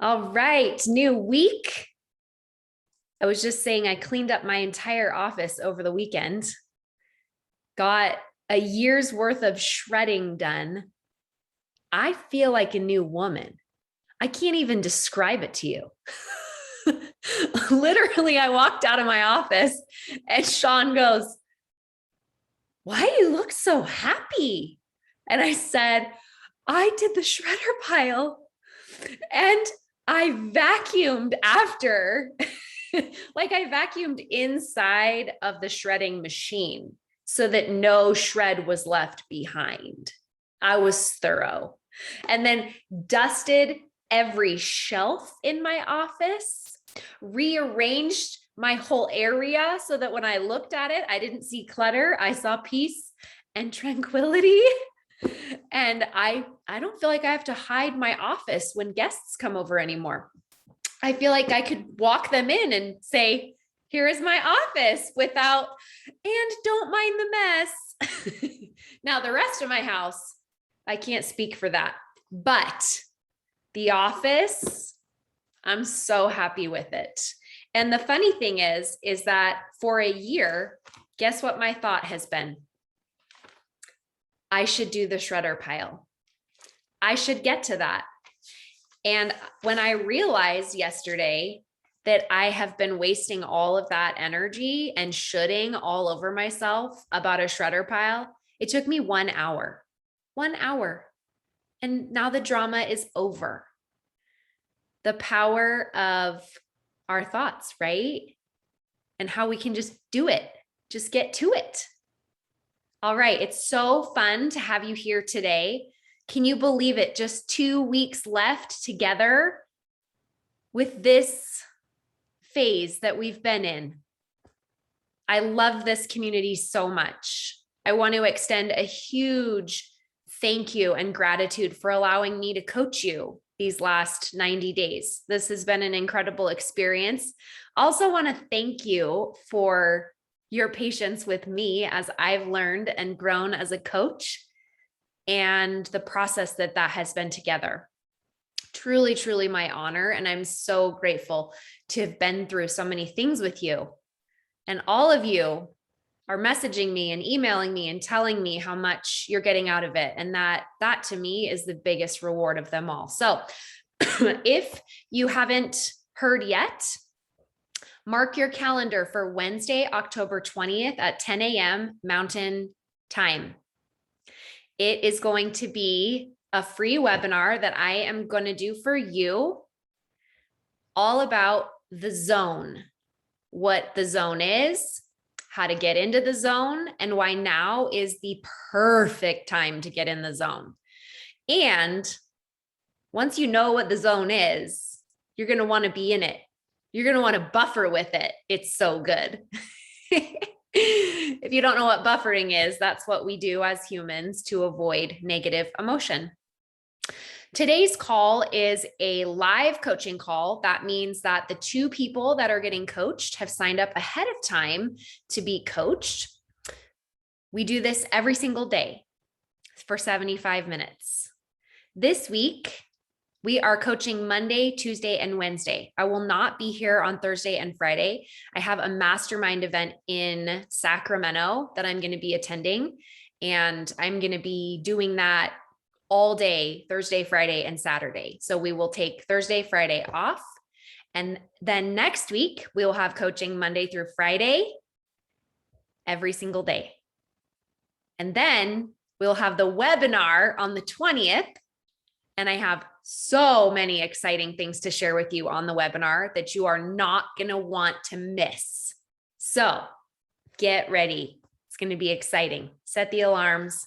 All right, new week. I was just saying I cleaned up my entire office over the weekend, got a year's worth of shredding done. I feel like a new woman. I can't even describe it to you. Literally, I walked out of my office and Sean goes, "Why do you look so happy?" And I said, "I did the shredder pile and I vacuumed after." Like I vacuumed inside of the shredding machine so that no shred was left behind. I was thorough. And then dusted every shelf in my office, rearranged my whole area so that when I looked at it, I didn't see clutter. I saw peace and tranquility. And I don't feel like I have to hide my office when guests come over anymore. I feel like I could walk them in and say, "Here is my office," without, "and don't mind the mess." Now, the rest of my house, I can't speak for that, but the office, I'm so happy with it. And the funny thing is that for a year, guess what my thought has been? I should do the shredder pile. I should get to that. And when I realized yesterday that I have been wasting all of that energy and shoulding all over myself about a shredder pile, it took me 1 hour. 1 hour. And now the drama is over. The power of our thoughts, right? And how we can just do it, just get to it. All right. It's so fun to have you here today. Can you believe it? Just 2 weeks left together with this phase that we've been in. I love this community so much. I want to extend a huge thank you and gratitude for allowing me to coach you these last 90 days. This has been an incredible experience. Also want to thank you for your patience with me as I've learned and grown as a coach, and the process that has been together. Truly, truly my honor. And I'm so grateful to have been through so many things with you. And all of you are messaging me and emailing me and telling me how much you're getting out of it. And that to me is the biggest reward of them all. So if you haven't heard yet, mark your calendar for Wednesday, October 20th at 10 a.m. Mountain Time. It is going to be a free webinar that I am going to do for you, all about the zone, what the zone is, how to get into the zone, and why now is the perfect time to get in the zone. And once you know what the zone is, you're going to want to be in it. You're going to want to buffer with it. It's so good. If you don't know what buffering is, that's what we do as humans to avoid negative emotion. Today's call is a live coaching call. That means that the 2 people that are getting coached have signed up ahead of time to be coached. We do this every single day for 75 minutes. This week, we are coaching Monday, Tuesday, and Wednesday. I will not be here on Thursday and Friday. I have a mastermind event in Sacramento that I'm going to be attending, and I'm going to be doing that all day, Thursday, Friday, and Saturday. So we will take Thursday, Friday off. And then next week, we will have coaching Monday through Friday, every single day. And then we'll have the webinar on the 20th. And I have so many exciting things to share with you on the webinar that you are not going to want to miss. So get ready. It's going to be exciting. Set the alarms,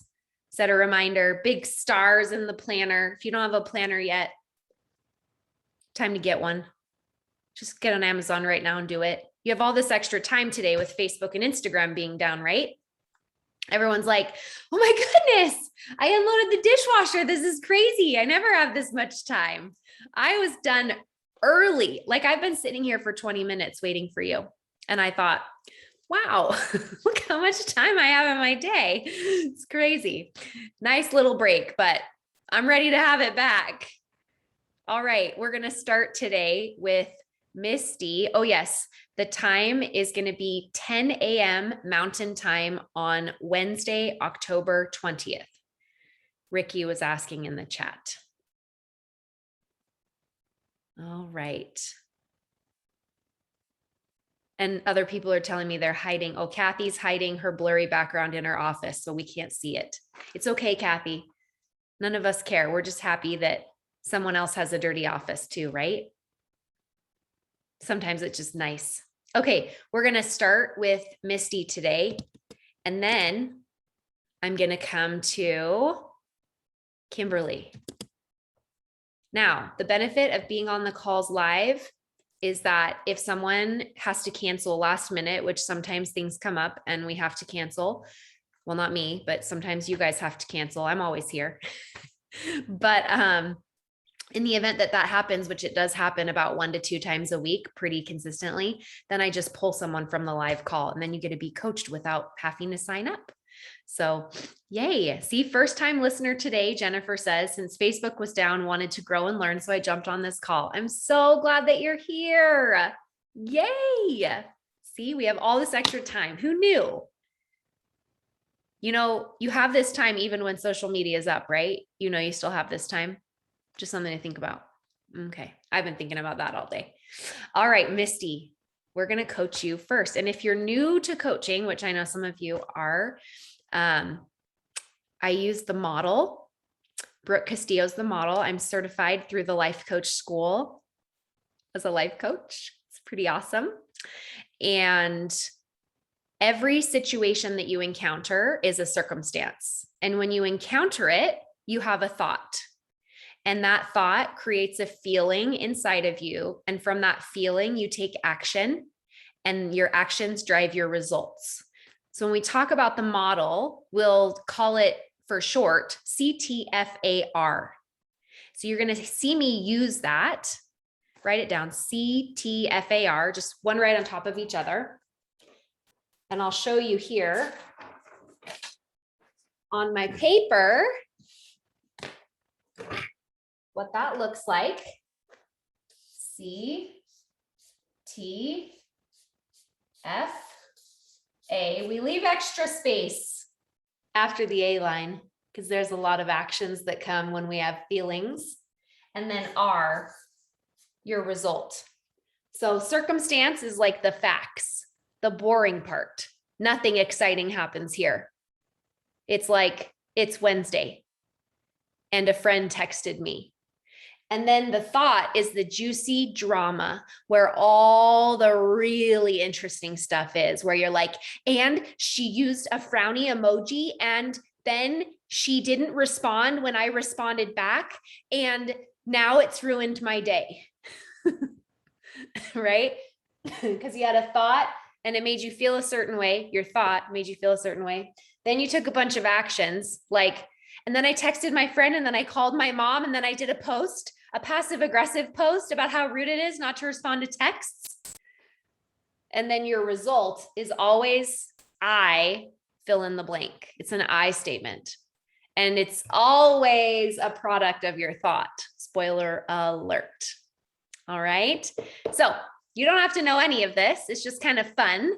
set a reminder, big stars in the planner. If you don't have a planner yet, time to get one. Just get on Amazon right now and do it. You have all this extra time today with Facebook and Instagram being down, right? Everyone's like, "Oh my goodness, I unloaded the dishwasher. This is crazy. I never have this much time." I was done early. Like I've been sitting here for 20 minutes waiting for you. And I thought, wow, look how much time I have in my day. It's crazy. Nice little break, but I'm ready to have it back. All right, we're going to start today with Misty. Oh, yes, the time is going to be 10 a.m. Mountain Time on Wednesday, October 20th. Ricky was asking in the chat. All right. And other people are telling me they're hiding. Oh, Kathy's hiding her blurry background in her office, so we can't see it. It's okay, Kathy. None of us care. We're just happy that someone else has a dirty office too, right? Sometimes it's just nice. Okay, we're going to start with Misty today, and then I'm going to come to Kimberly. Now, the benefit of being on the calls live is that if someone has to cancel last minute, which sometimes things come up and we have to cancel, well, not me, but sometimes you guys have to cancel. I'm always here. But in the event that that happens, which it does happen about 1 to 2 times a week, pretty consistently, then I just pull someone from the live call and then you get to be coached without having to sign up. So yay. See, first time listener today, Jennifer says, since Facebook was down, wanted to grow and learn. So I jumped on this call. I'm so glad that you're here. Yay. See, we have all this extra time. Who knew? You know, you have this time even when social media is up, right? You know, you still have this time. Just something to think about. Okay. I've been thinking about that all day. All right, Misty, we're going to coach you first. And if you're new to coaching, which I know some of you are, I use the model. Brooke Castillo's the model. I'm certified through the Life Coach School as a life coach. It's pretty awesome. And every situation that you encounter is a circumstance. And when you encounter it, you have a thought. And that thought creates a feeling inside of you. And from that feeling, you take action, and your actions drive your results. So when we talk about the model, we'll call it for short CTFAR. So you're going to see me use that. Write it down, CTFAR, just one right on top of each other. And I'll show you here on my paper what that looks like. C, T, F, A. We leave extra space after the A line because there's a lot of actions that come when we have feelings. And then R, your result. So circumstance is like the facts, the boring part. Nothing exciting happens here. It's like, it's Wednesday and a friend texted me. And then the thought is the juicy drama where all the really interesting stuff is, where you're like, and she used a frowny emoji and then she didn't respond when I responded back. And now it's ruined my day. Right? Because you had a thought and it made you feel a certain way. Your thought made you feel a certain way. Then you took a bunch of actions like, and then I texted my friend and then I called my mom and then I did a post, a passive aggressive post about how rude it is not to respond to texts. And then your result is always I fill in the blank. It's an I statement. And it's always a product of your thought. Spoiler alert. All right. So you don't have to know any of this. It's just kind of fun.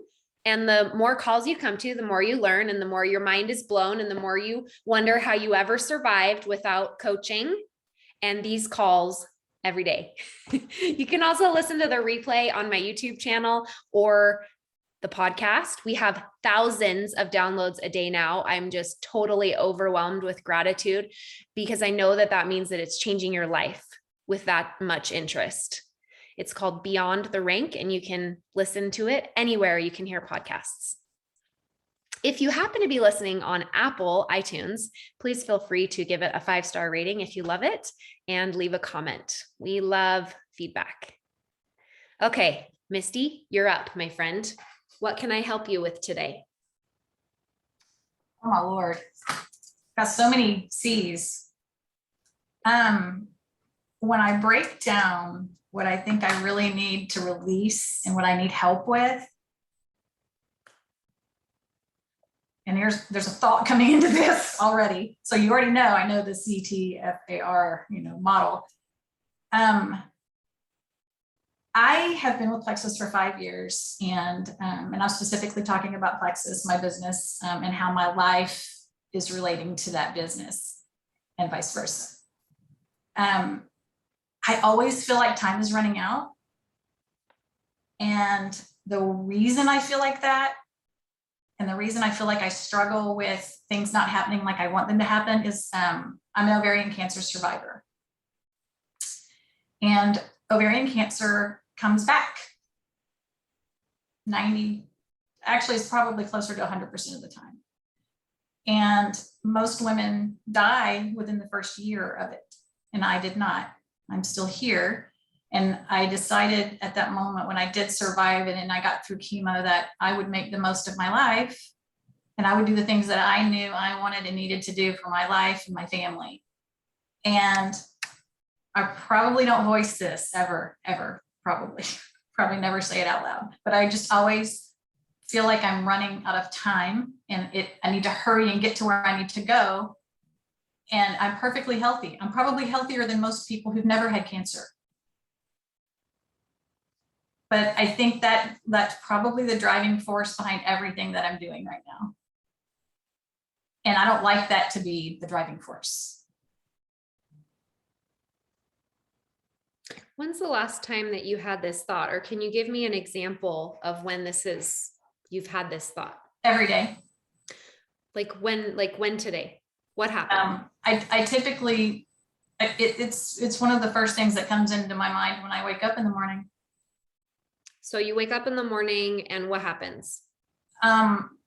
And the more calls you come to, the more you learn and the more your mind is blown and the more you wonder how you ever survived without coaching and these calls every day. You can also listen to the replay on my YouTube channel or the podcast. We have thousands of downloads a day now. I'm just totally overwhelmed with gratitude because I know that that means that it's changing your life with that much interest. It's called Beyond the Rank, and you can listen to it anywhere you can hear podcasts. If you happen to be listening on Apple iTunes, please feel free to give it a 5-star rating if you love it and leave a comment. We love feedback. Okay, Misty, you're up, my friend. What can I help you with today? Oh my Lord, got so many C's. When I break down what I think I really need to release and what I need help with, and there's a thought coming into this already. So you already know, I know the CTFAR, model. I have been with Plexus for 5 years, and I'm specifically talking about Plexus, my business, and how my life is relating to that business and vice versa. I always feel like time is running out. And the reason I feel like that, and the reason I feel like I struggle with things not happening like I want them to happen, is I'm an ovarian cancer survivor. And ovarian cancer comes back 90, actually it's probably closer to 100% of the time. And most women die within the first year of it. And I did not. I'm still here. And I decided at that moment when I did survive it and I got through chemo that I would make the most of my life. And I would do the things that I knew I wanted and needed to do for my life and my family. And I probably don't voice this ever, probably never say it out loud, but I just always feel like I'm running out of time and I need to hurry and get to where I need to go. And I'm perfectly healthy. I'm probably healthier than most people who've never had cancer. But I think that that's probably the driving force behind everything that I'm doing right now. And I don't like that to be the driving force. When's the last time that you had this thought? Or can you give me an example of when you've had this thought? Every day. Like when today? What happened? I typically, it's one of the first things that comes into my mind when I wake up in the morning. So you wake up in the morning and what happens?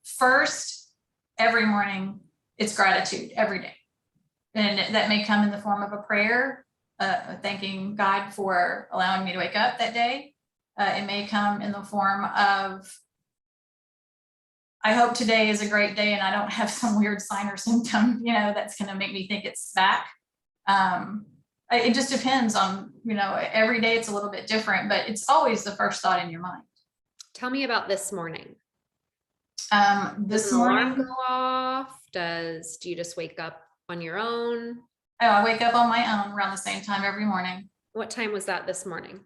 First, every morning, it's gratitude every day. And that may come in the form of a prayer, thanking God for allowing me to wake up that day. It may come in the form of, I hope today is a great day and I don't have some weird sign or symptom, that's going to make me think it's back. It just depends on, every day it's a little bit different, but it's always the first thought in your mind. Tell me about this morning. This Does an morning, alarm go off? Do you just wake up on your own? oh, I wake up on my own around the same time every morning. What time was that this morning?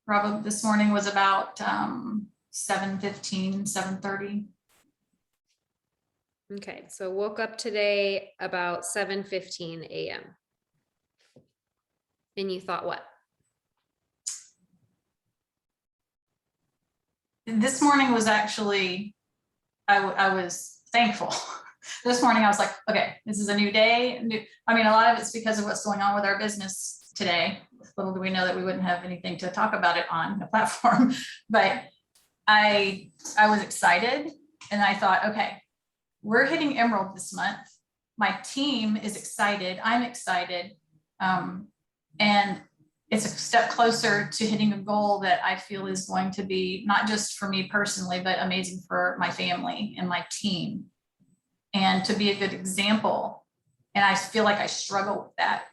Probably this morning was about 7:15, 7:30. Okay, so woke up today about 7:15 a.m. And you thought what? This morning was actually, I was thankful. This morning I was like, okay, this is a new day. A lot of it's because of what's going on with our business today. Little do we know that we wouldn't have anything to talk about it on the platform. But I was excited and I thought, okay, we're hitting Emerald this month. My team is excited. I'm excited. And it's a step closer to hitting a goal that I feel is going to be not just for me personally, but amazing for my family and my team, and to be a good example. And I feel like I struggle with that.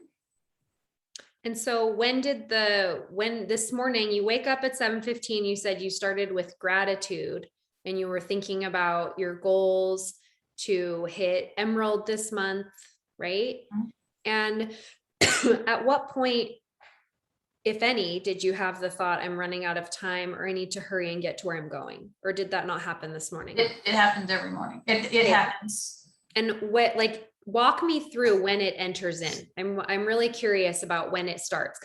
And so when this morning you wake up at 7:15, you said you started with gratitude and you were thinking about your goals to hit Emerald this month, right? Mm-hmm. And at what point, if any, did you have the thought, I'm running out of time or I need to hurry and get to where I'm going? Or did that not happen this morning? It happens every morning. It happens. And walk me through when it enters in. I'm really curious about when it starts.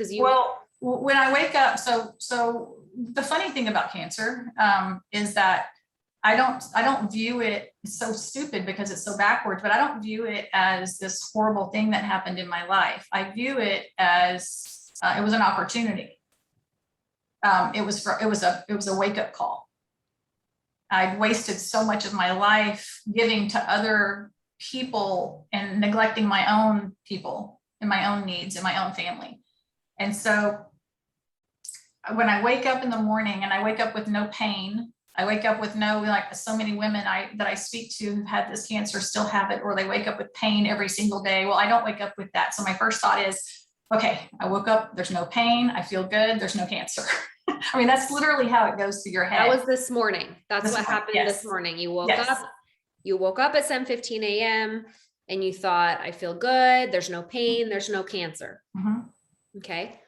When I wake up, so the funny thing about cancer is that I don't view it, it's so stupid because it's so backwards, but I don't view it as this horrible thing that happened in my life. I view it as it was an opportunity. It was a wake-up call. I'd wasted so much of my life giving to other people and neglecting my own people and my own needs and my own family. And so when I wake up in the morning and I wake up with no pain, I wake up with no, like so many women that I speak to who've had this cancer still have it, or they wake up with pain every single day. Well, I don't wake up with that. So my first thought is, okay, I woke up, there's no pain, I feel good, there's no cancer. That's literally how it goes through your head. That was this morning. That's what happened this morning. You woke up at 7:15 a.m. and you thought, I feel good, there's no pain, there's no cancer. Mm-hmm. Okay.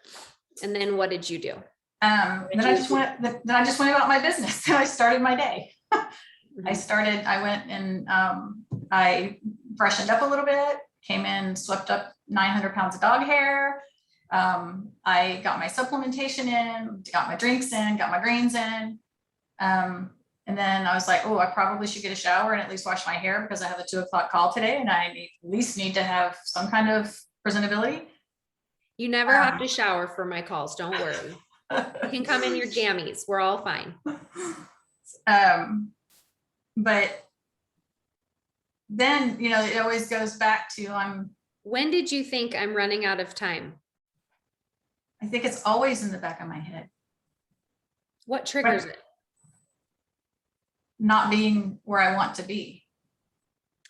And then what did you do? Then I just went about my business and I started my day. Mhm. I went and I freshened up a little bit, came in, swept up 900 pounds of dog hair. I got my supplementation in, got my drinks in, got my greens in. And then I was like, oh, I probably should get a shower and at least wash my hair because I have a 2 o'clock call today and I at least need to have some kind of presentability. You never have to shower for my calls. Don't worry. You can come in your jammies. We're all fine. But then, it always goes back to When did you think I'm running out of time? I think it's always in the back of my head. What triggers it? Not being where I want to be.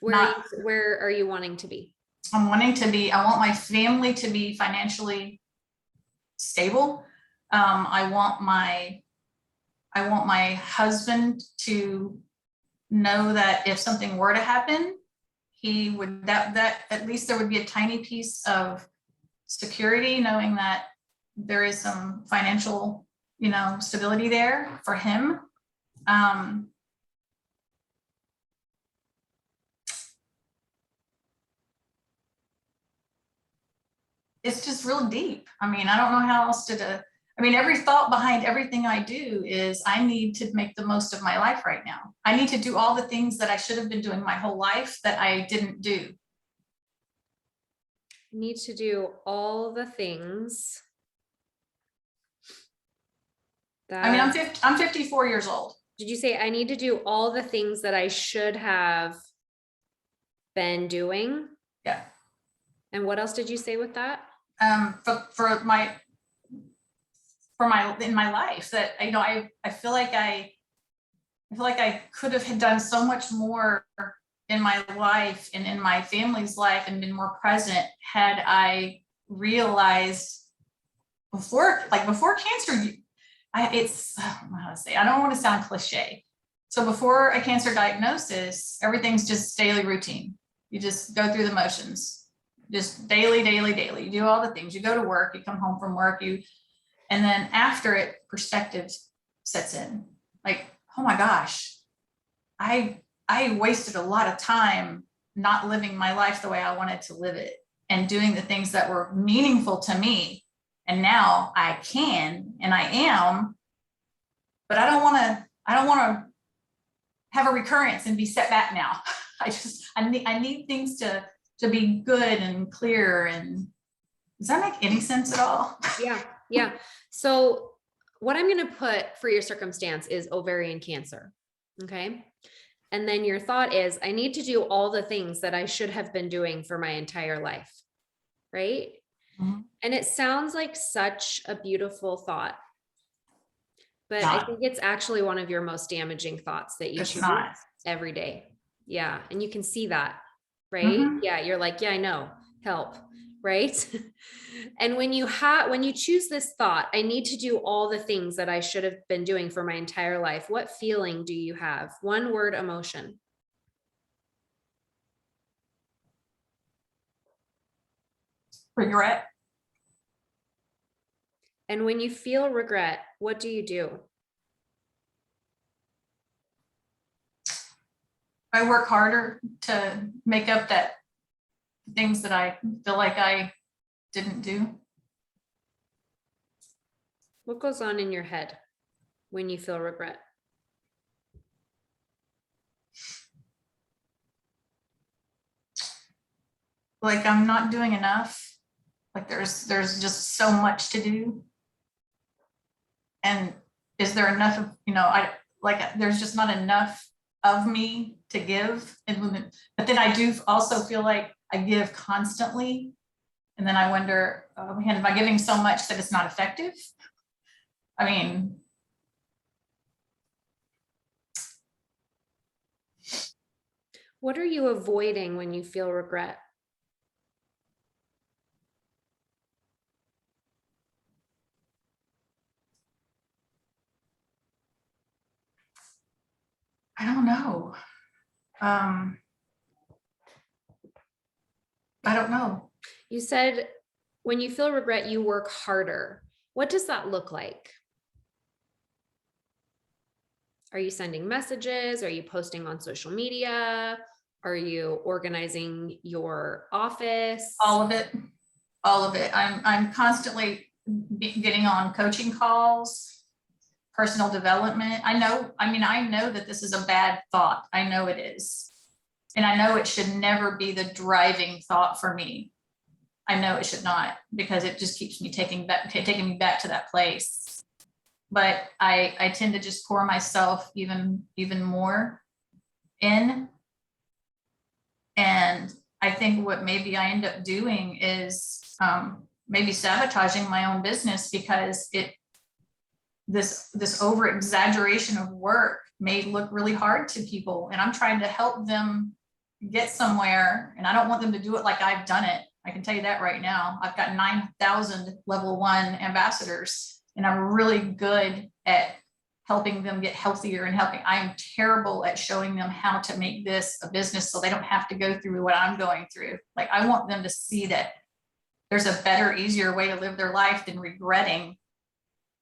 Where are you wanting to be? I want my family to be financially stable. I want my husband to know that if something were to happen, he would, that at least there would be a tiny piece of security, knowing that there is some financial, stability there for him. It's just real deep. I mean, I don't know how else to, every thought behind everything I do is I need to make the most of my life right now. I need to do all the things that I should have been doing my whole life that I didn't do. Need to do all the things that I'm 54 years old. Did you say I need to do all the things that I should have been doing? Yeah. And what else did you say with that? For my in my life that, I feel like I could have done so much more in my life and in my family's life and been more present had I realized before cancer, I don't know how to say, I don't want to sound cliche. So before a cancer diagnosis, everything's just daily routine. You just go through the motions, just daily. You do all the things. You go to work, you come home from work, and then after it, perspective sets in. Like, oh my gosh, I wasted a lot of time not living my life the way I wanted to live it and doing the things that were meaningful to me. And now I can, and I am, but I don't want to have a recurrence and be set back now. I need things to be good and clear. And does that make any sense at all? Yeah. So what I'm going to put for your circumstance is ovarian cancer. Okay. And then your thought is, I need to do all the things that I should have been doing for my entire life. Right. Mm-hmm. And it sounds like such a beautiful thought, but I think it's actually one of your most damaging thoughts that you choose every day. Yeah. And you can see that, right? Mm-hmm. Yeah. You're like, yeah, I know, help. Right. And when you choose this thought, I need to do all the things that I should have been doing for my entire life. What feeling do you have? One word, emotion. Regret. And when you feel regret, what do you do? I work harder to make up that things that I feel like I didn't do. What goes on in your head when you feel regret? Like I'm not doing enough. Like there's just so much to do. And is there enough of, there's just not enough of me to give. But then I do also feel like I give constantly. And then I wonder, oh man, am I giving so much that it's not effective? I mean, what are you avoiding when you feel regret? I don't know. I don't know. You said When you feel regret, you work harder. What does that look like? Are you sending messages? Are you posting on social media? Are you organizing your office? All of it. All of it. I'm constantly getting on coaching calls, personal development. I know that this is a bad thought. I know it is. And I know it should never be the driving thought for me. I know it should not, because it just keeps me taking me back to that place. But I tend to just pour myself even more in. And I think what maybe I end up doing is maybe sabotaging my own business, because this over exaggeration of work may look really hard to people, and I'm trying to help them get somewhere, and I don't want them to do it like I've done it. I can tell you that right now. I've got 9,000 level 1 ambassadors, and I'm really good at helping them get healthier and helping. I am terrible at showing them how to make this a business so they don't have to go through what I'm going through. Like, I want them to see that there's a better, easier way to live their life than regretting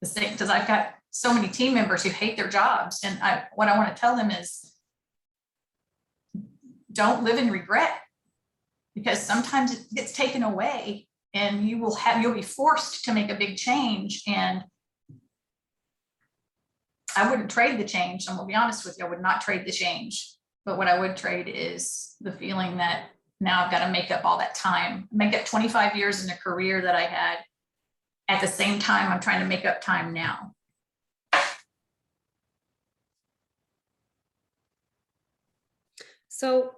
the thing. Because I've got so many team members who hate their jobs. And what I want to tell them is, don't live in regret, because sometimes it gets taken away and you'll be forced to make a big change. And I wouldn't trade the change. I'm gonna be honest with you, I would not trade the change. But what I would trade is the feeling that now I've got to make up all that time, make up 25 years in a career that I had. At the same time, I'm trying to make up time now. So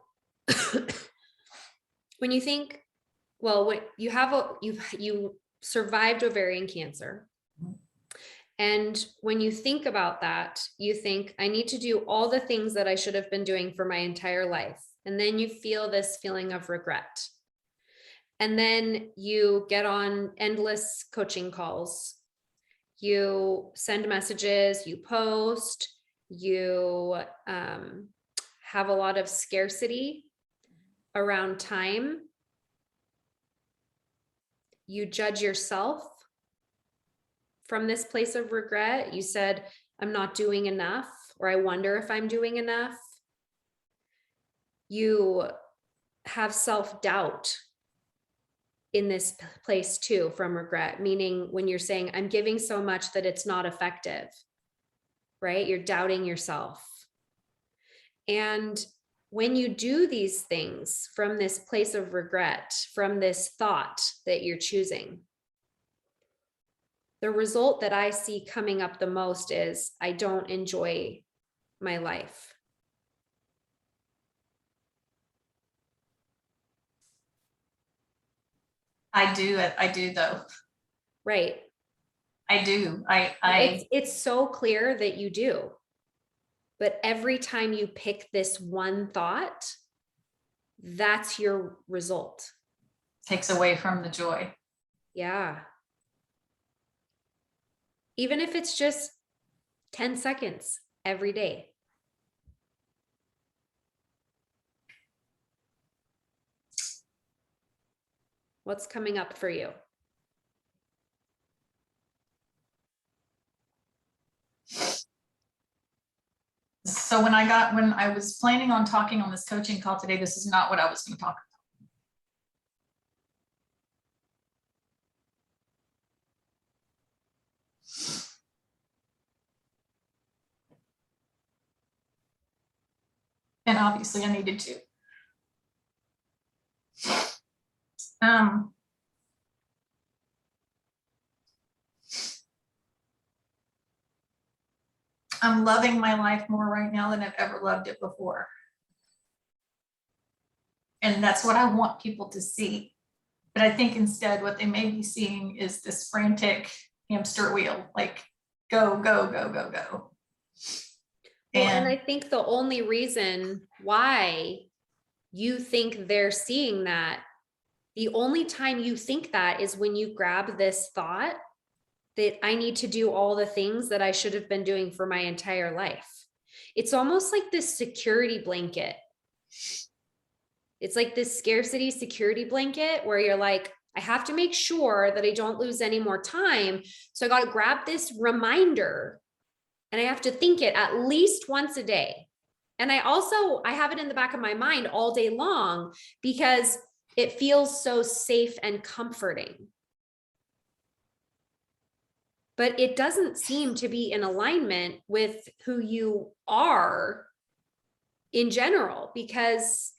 when you think, well, what you have, you survived ovarian cancer. And when you think about that, you think, I need to do all the things that I should have been doing for my entire life. And then you feel this feeling of regret. And then you get on endless coaching calls. You send messages, you post, you have a lot of scarcity around time. You judge yourself from this place of regret. You said, I'm not doing enough, or I wonder if I'm doing enough. You have self-doubt in this place too, from regret, meaning when you're saying, I'm giving so much that it's not effective, right? You're doubting yourself. And when you do these things from this place of regret, from this thought that you're choosing, the result that I see coming up the most is, I don't enjoy my life. I do though. Right. I do. It's so clear that you do. But every time you pick this one thought, that's your result. Takes away from the joy. Yeah. Even if it's just 10 seconds every day. What's coming up for you? So when I was planning on talking on this coaching call today, this is not what I was going to talk about. And obviously I needed to. I'm loving my life more right now than I've ever loved it before. And that's what I want people to see. But I think instead what they may be seeing is this frantic hamster wheel, like go, go, go, go, go. And I think the only reason why you think they're seeing that, the only time you think that is when you grab this thought that I need to do all the things that I should have been doing for my entire life. It's almost like this security blanket. It's like this scarcity security blanket where you're like, I have to make sure that I don't lose any more time. So I got to grab this reminder and I have to think it at least once a day. And I have it in the back of my mind all day long because it feels so safe and comforting. But it doesn't seem to be in alignment with who you are in general, because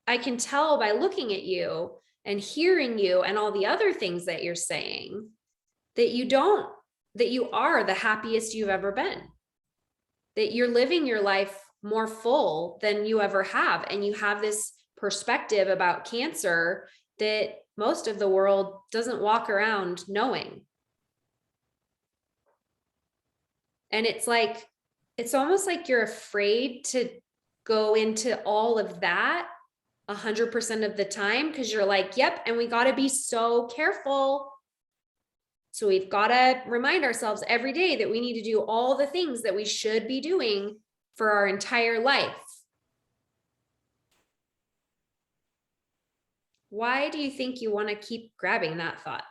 I can tell by looking at you and hearing you and all the other things that you're saying that you are the happiest you've ever been, that you're living your life more full than you ever have. And you have this perspective about cancer that most of the world doesn't walk around knowing. And it's almost like you're afraid to go into all of that 100% of the time, because you're like, yep, and we got to be so careful. So we've got to remind ourselves every day that we need to do all the things that we should be doing for our entire life. Why do you think you want to keep grabbing that thought?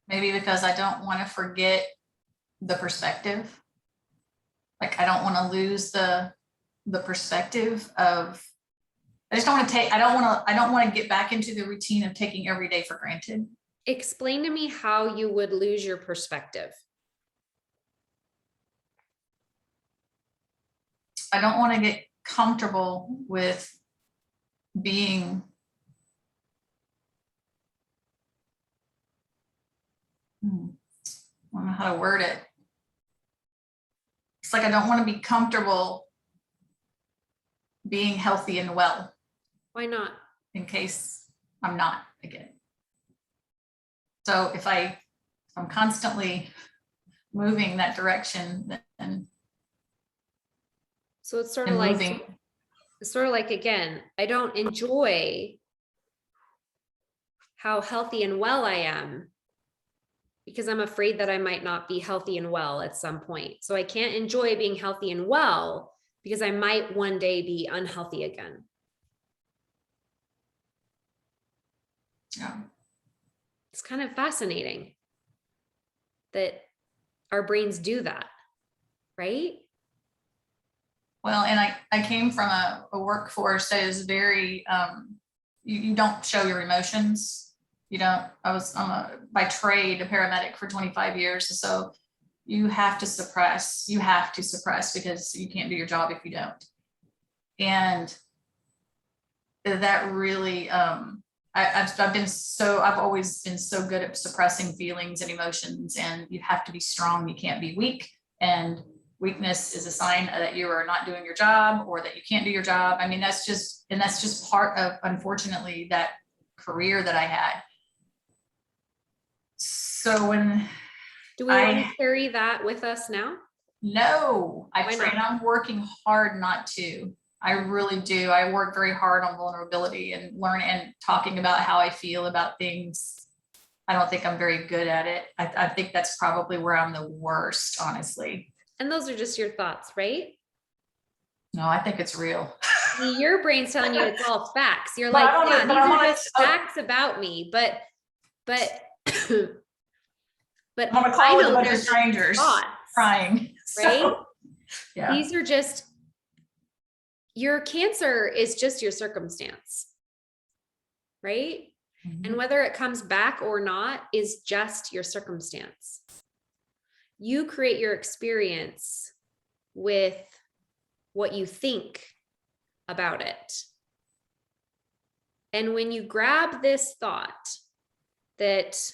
Maybe because I don't want to forget the perspective. Like, I don't want to lose the perspective of, I don't want to get back into the routine of taking every day for granted. Explain to me how you would lose your perspective. I don't want to get comfortable with being I don't know how to word it. It's like I don't want to be comfortable being healthy and well. Why not? In case I'm not again. So if I'm constantly moving that direction, then so it's sort of like, again, I don't enjoy how healthy and well I am because I'm afraid that I might not be healthy and well at some point. So I can't enjoy being healthy and well because I might one day be unhealthy again. Yeah. It's kind of fascinating that our brains do that, right? Well, and I came from a workforce that is very, you don't show your emotions. I'm by trade a paramedic for 25 years. So you have to suppress because you can't do your job if you don't. And that really, I've always been so good at suppressing feelings and emotions, and you have to be strong. You can't be weak, and weakness is a sign that you are not doing your job or that you can't do your job. I mean, that's just part of, unfortunately, that career that I had. So do we want to carry that with us now? No, I plan on working hard not to. I really do. I work very hard on vulnerability and learning and talking about how I feel about things. I don't think I'm very good at it. I think that's probably where I'm the worst, honestly. And those are just your thoughts, right? No, I think it's real. Your brain's telling you it's all facts. You're like, yeah, these are just facts about me, but I'm gonna call it a bunch of strangers crying, right? So, yeah. These are just, your cancer is just your circumstance, right? Mm-hmm. And whether it comes back or not is just your circumstance. You create your experience with what you think about it. And when you grab this thought that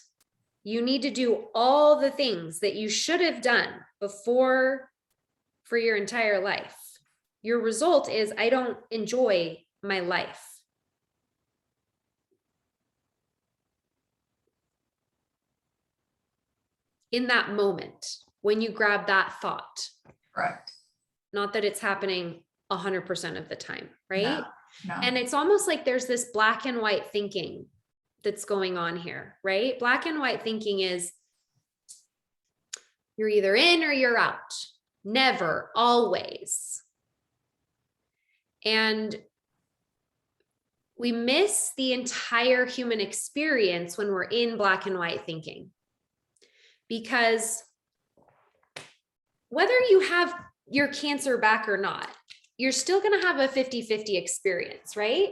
you need to do all the things that you should have done before for your entire life, your result is, I don't enjoy my life. In that moment, when you grab that thought. Correct. Not that it's happening 100% of the time, right? No. And it's almost like there's this black and white thinking that's going on here, right? Black and white thinking is you're either in or you're out. never, always. And we miss the entire human experience when we're in black and white thinking. Because whether you have your cancer back or not, you're still going to have a 50-50 experience, right?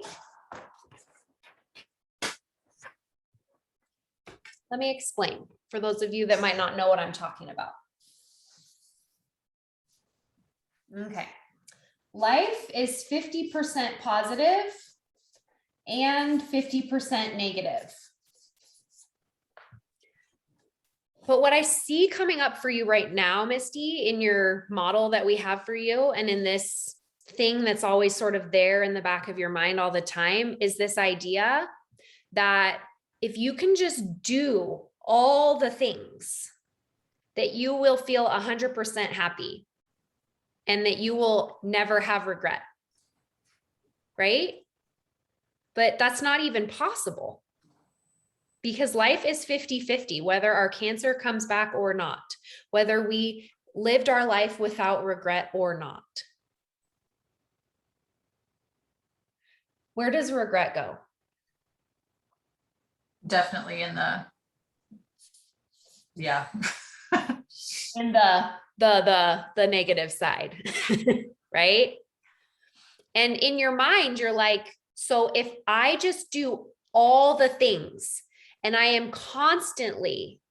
Let me explain for those of you that might not know what I'm talking about. Okay. Life is 50% positive and 50% negative. But what I see coming up for you right now, Misty, in your model that we have for you, and in this thing that's always sort of there in the back of your mind all the time, is this idea that if you can just do all the things, that you will feel 100% happy and that you will never have regret, right? But that's not even possible. Because life is 50-50, whether our cancer comes back or not, whether we lived our life without regret or not. Where does regret go? Definitely in the, yeah. In the negative side, right? And in your mind, you're like, so if I just do all the things, and I am constantly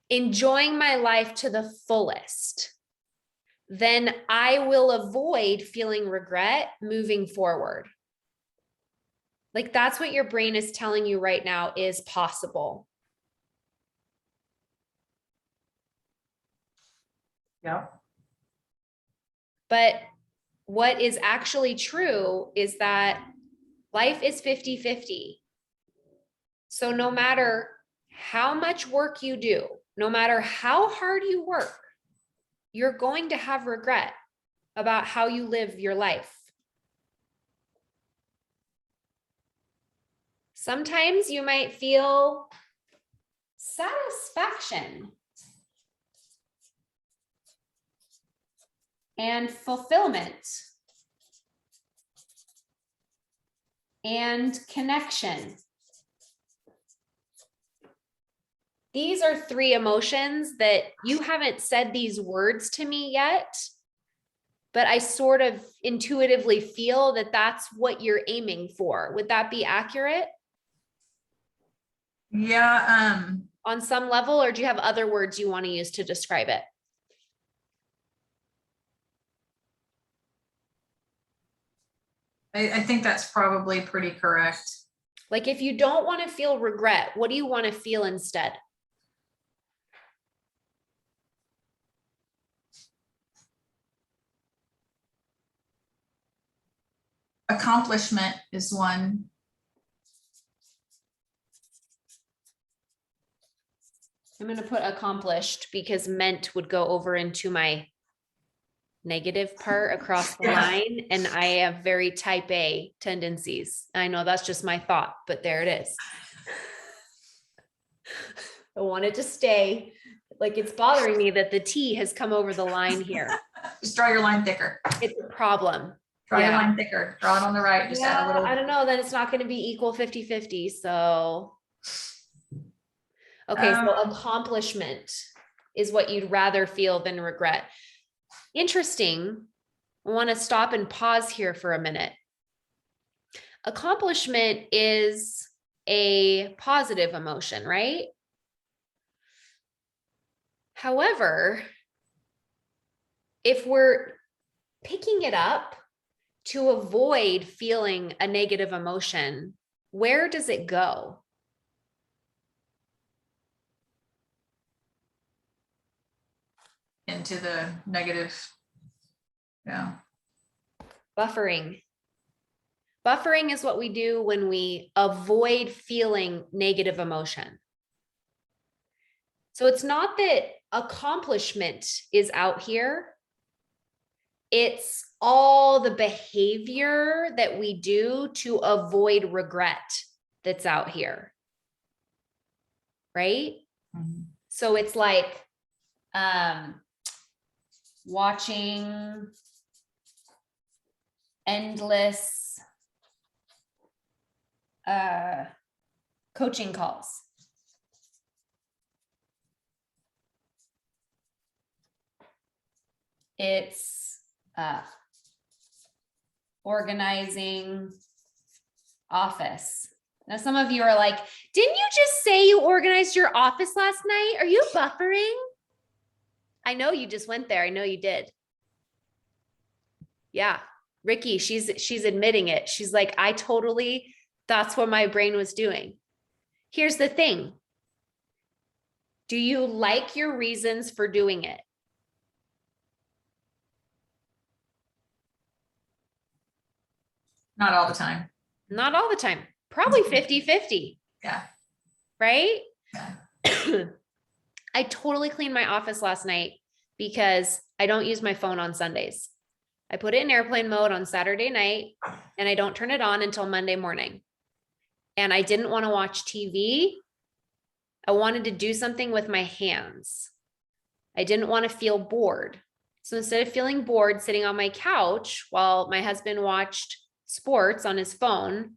enjoying my life to the fullest, then I will avoid feeling regret moving forward. Like that's what your brain is telling you right now is possible. Yeah. But what is actually true is that life is 50-50. So no matter how much work you do, no matter how hard you work, you're going to have regret about how you live your life. Sometimes you might feel satisfaction and fulfillment and connection. These are 3 emotions that you haven't said these words to me yet, but I sort of intuitively feel that that's what you're aiming for. Would that be accurate? Yeah. On some level, or do you have other words you want to use to describe it? I think that's probably pretty correct. Like if you don't want to feel regret, what do you want to feel instead? Accomplishment is one. I'm going to put accomplished because meant would go over into my negative part across the line. And I have very type A tendencies. I know that's just my thought, but there it is. I want it to stay. Like it's bothering me that the T has come over the line here. Just draw your line thicker. It's a problem. Draw your line thicker. Draw it on the right. Just add a little. I don't know. Then it's not going to be equal 50-50. So, okay. So accomplishment is what you'd rather feel than regret. Interesting. I want to stop and pause here for a minute. Accomplishment is a positive emotion, right? However, if we're picking it up to avoid feeling a negative emotion, where does it go? Into the negative. Yeah. Buffering. Buffering is what we do when we avoid feeling negative emotion. So it's not that accomplishment is out here. It's all the behavior that we do to avoid regret that's out here. Right? Mm-hmm. So it's like, watching endless coaching calls. It's organizing office. Now, some of you are like, didn't you just say you organized your office last night? Are you buffering? I know you just went there. I know you did. Yeah. Ricky, she's admitting it. She's like, that's what my brain was doing. Here's the thing. Do you like your reasons for doing it? Not all the time. Not all the time. Probably 50-50. Yeah. Right? Yeah. I totally cleaned my office last night because I don't use my phone on Sundays. I put it in airplane mode on Saturday night and I don't turn it on until Monday morning. And I didn't want to watch TV. I wanted to do something with my hands. I didn't want to feel bored. So instead of feeling bored sitting on my couch while my husband watched sports on his phone,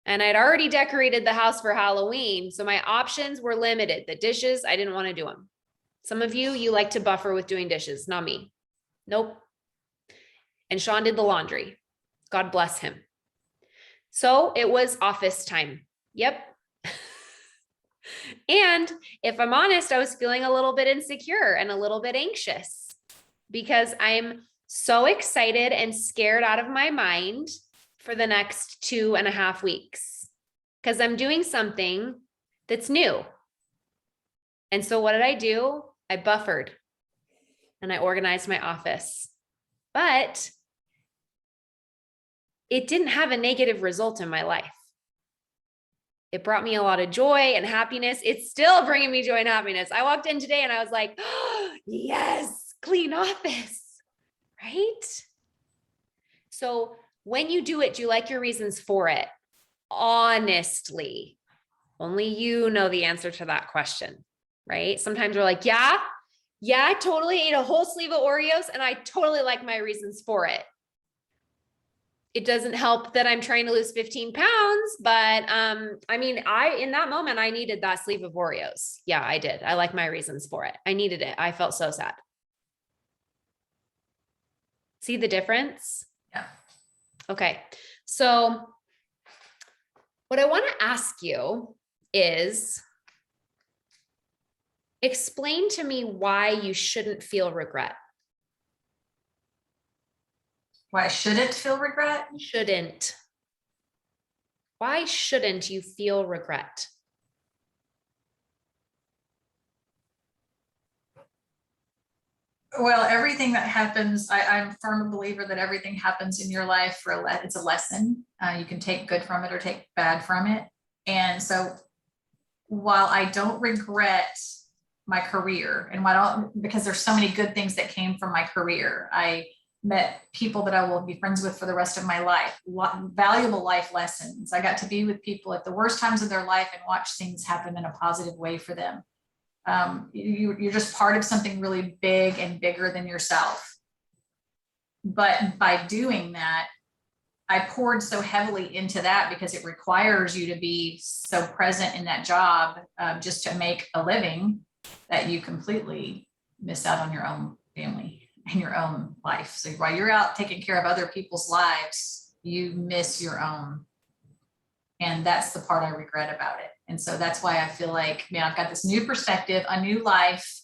and I'd already decorated the house for Halloween, so my options were limited. The dishes, I didn't want to do them. Some of you like to buffer with doing dishes, not me. Nope. And Sean did the laundry. God bless him. So it was office time. Yep. And if I'm honest, I was feeling a little bit insecure and a little bit anxious because I'm so excited and scared out of my mind for the next 2.5 weeks because I'm doing something that's new. And so what did I do? I buffered and I organized my office, but it didn't have a negative result in my life. It brought me a lot of joy and happiness. It's still bringing me joy and happiness. I walked in today and I was like, oh, yes, clean office, right? So when you do it, do you like your reasons for it? Honestly, only you know the answer to that question, right? Sometimes we're like, yeah, I totally ate a whole sleeve of Oreos and I totally like my reasons for it. It doesn't help that I'm trying to lose 15 pounds, but I mean, in that moment, I needed that sleeve of Oreos. Yeah, I did. I like my reasons for it. I needed it. I felt so sad. See the difference? Yeah. Okay. So what I want to ask you is explain to me why you shouldn't feel regret. Why I shouldn't feel regret? Shouldn't. Why shouldn't you feel regret? Well, everything that happens, I'm a firm believer that everything happens in your life it's a lesson. You can take good from it or take bad from it. And so while I don't regret my career because there's so many good things that came from my career, I met people that I will be friends with for the rest of my life, valuable life lessons. I got to be with people at the worst times of their life and watch things happen in a positive way for them. You're just part of something really big and bigger than yourself. But by doing that, I poured so heavily into that because it requires you to be so present in that job just to make a living that you completely miss out on your own family and your own life. So while you're out taking care of other people's lives, you miss your own. And that's the part I regret about it. And so that's why I feel like, man, I've got this new perspective, a new life.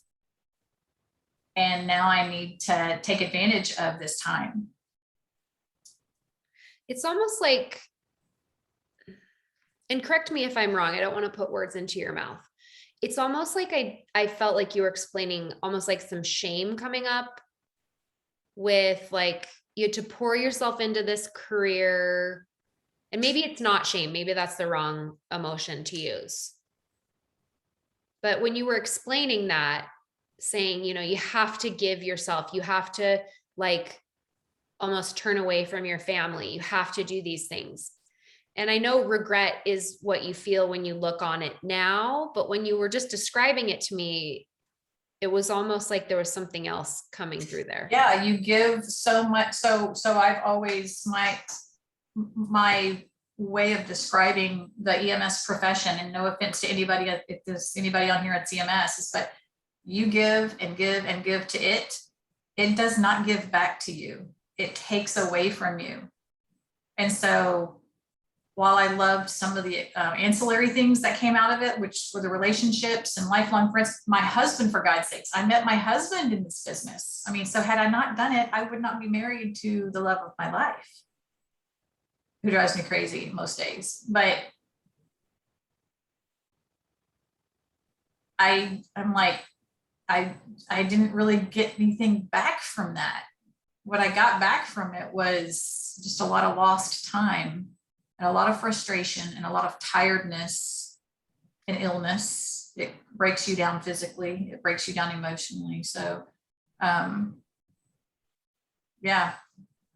And now I need to take advantage of this time. It's almost like, and correct me if I'm wrong, I don't want to put words into your mouth. It's almost like I felt like you were explaining almost like some shame coming up with like, you had to pour yourself into this career. And maybe it's not shame. Maybe that's the wrong emotion to use. But when you were explaining that, saying, you have to give yourself, you have to like almost turn away from your family. You have to do these things. And I know regret is what you feel when you look on it now, but when you were just describing it to me, it was almost like there was something else coming through there. Yeah, you give so much. So I've always, my way of describing the EMS profession, and no offense to anybody, if there's anybody on here at EMS, is but you give and give and give to it. It does not give back to you. It takes away from you. And so while I loved some of the ancillary things that came out of it, which were the relationships and lifelong friends, my husband, for God's sakes, I met my husband in this business. I mean, so had I not done it, I would not be married to the love of my life, who drives me crazy most days. But I'm like, I didn't really get anything back from that. What I got back from it was just a lot of lost time and a lot of frustration and a lot of tiredness and illness. It breaks you down physically, it breaks you down emotionally. So, yeah.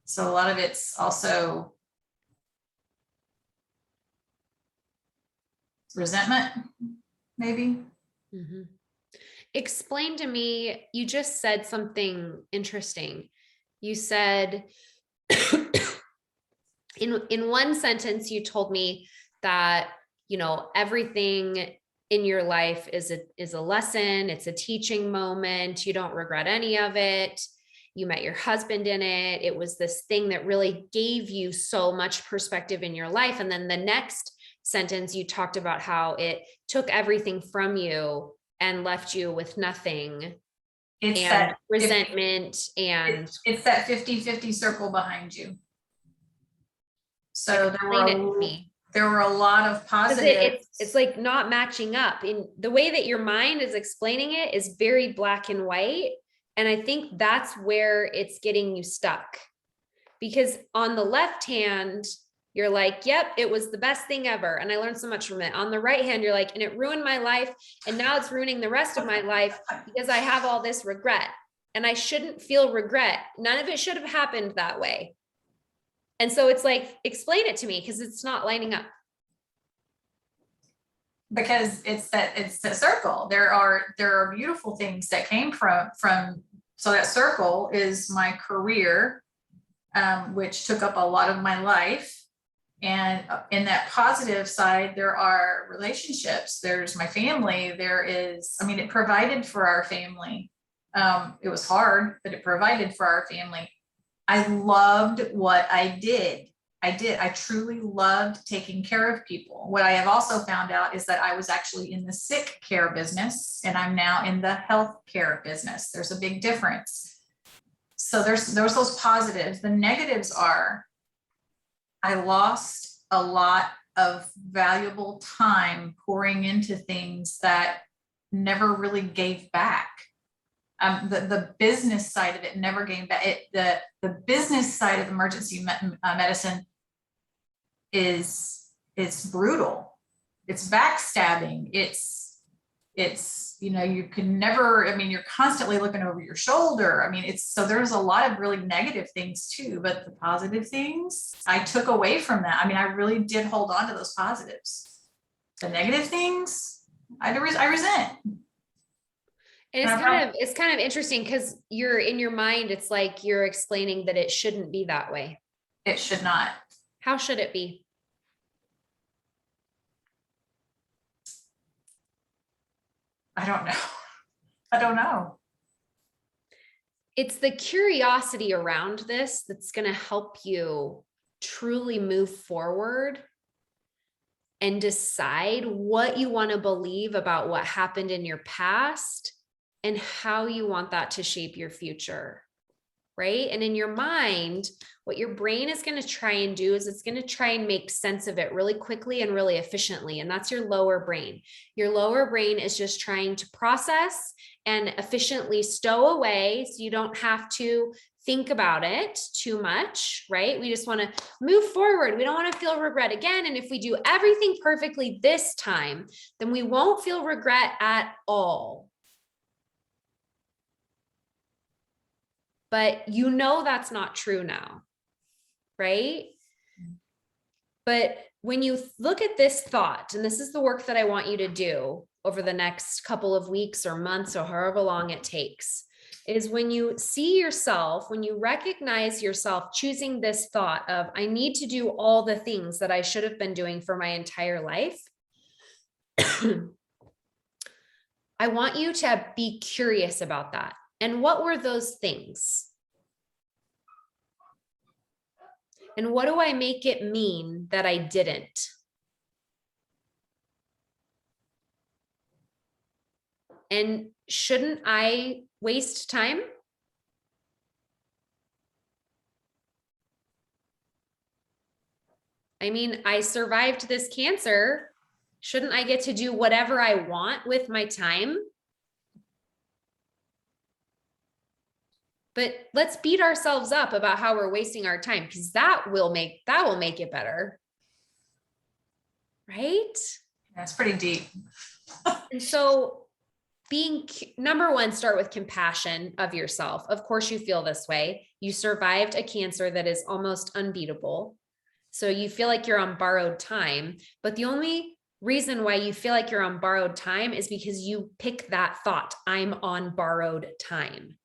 So a lot of it's also resentment, maybe. Mm-hmm. Explain to me, you just said something interesting. You said in one sentence, you told me that, you know, everything in your life is a lesson. It's a teaching moment. You don't regret any of it. You met your husband in it. It was this thing that really gave you so much perspective in your life. And then the next sentence, you talked about how it took everything from you and left you with nothing. It's and that resentment and it's that 50-50 circle behind you. So there were a lot of positives. It's like not matching up in the way that your mind is explaining it is very black and white. And I think that's where it's getting you stuck, because on the left hand, you're like, yep, it was the best thing ever. And I learned so much from it. On the right hand, you're like, and it ruined my life. And now it's ruining the rest of my life because I have all this regret. And I shouldn't feel regret. None of it should have happened that way. And so it's like, explain it to me, because it's not lining up. Because it's the circle. There are beautiful things that came from, so that circle is my career, which took up a lot of my life. And in that positive side, there are relationships. There's my family. There is, I mean, it provided for our family. It was hard, but it provided for our family. I loved what I did. I truly loved taking care of people. What I have also found out is that I was actually in the sick care business and I'm now in the health care business. There's a big difference. So there's those positives. The negatives are, I lost a lot of valuable time pouring into things that never really gave back. The business side of it never gave back. The business side of emergency medicine is brutal. It's backstabbing. It's, you know, you can never, I mean, you're constantly looking over your shoulder. I mean, so there's a lot of really negative things too, but the positive things I took away from that. I mean, I really did hold on to those positives. The negative things I resent. And it's kind of interesting because you're in your mind, it's like you're explaining that it shouldn't be that way. It should not. How should it be? I don't know. I don't know. It's the curiosity around this that's going to help you truly move forward and decide what you want to believe about what happened in your past and how you want that to shape your future, right? And in your mind, what your brain is going to try and do is it's going to try and make sense of it really quickly and really efficiently. And that's your lower brain. Your lower brain is just trying to process and efficiently stow away so you don't have to think about it too much, right? We just want to move forward. We don't want to feel regret again. And if we do everything perfectly this time, then we won't feel regret at all. But you know that's not true now, right? But when you look at this thought, and this is the work that I want you to do, over the next couple of weeks or months or however long it takes is when you see yourself, when you recognize yourself choosing this thought of, I need to do all the things that I should have been doing for my entire life. I want you to be curious about that. And what were those things? And what do I make it mean that I didn't? And shouldn't I waste time? I mean, I survived this cancer. Shouldn't I get to do whatever I want with my time? But let's beat ourselves up about how we're wasting our time, because that will make it better. Right? That's pretty deep. And so being number one, start with compassion of yourself. Of course you feel this way. You survived a cancer that is almost unbeatable. So you feel like you're on borrowed time, but the only reason why you feel like you're on borrowed time is because you pick that thought, I'm on borrowed time.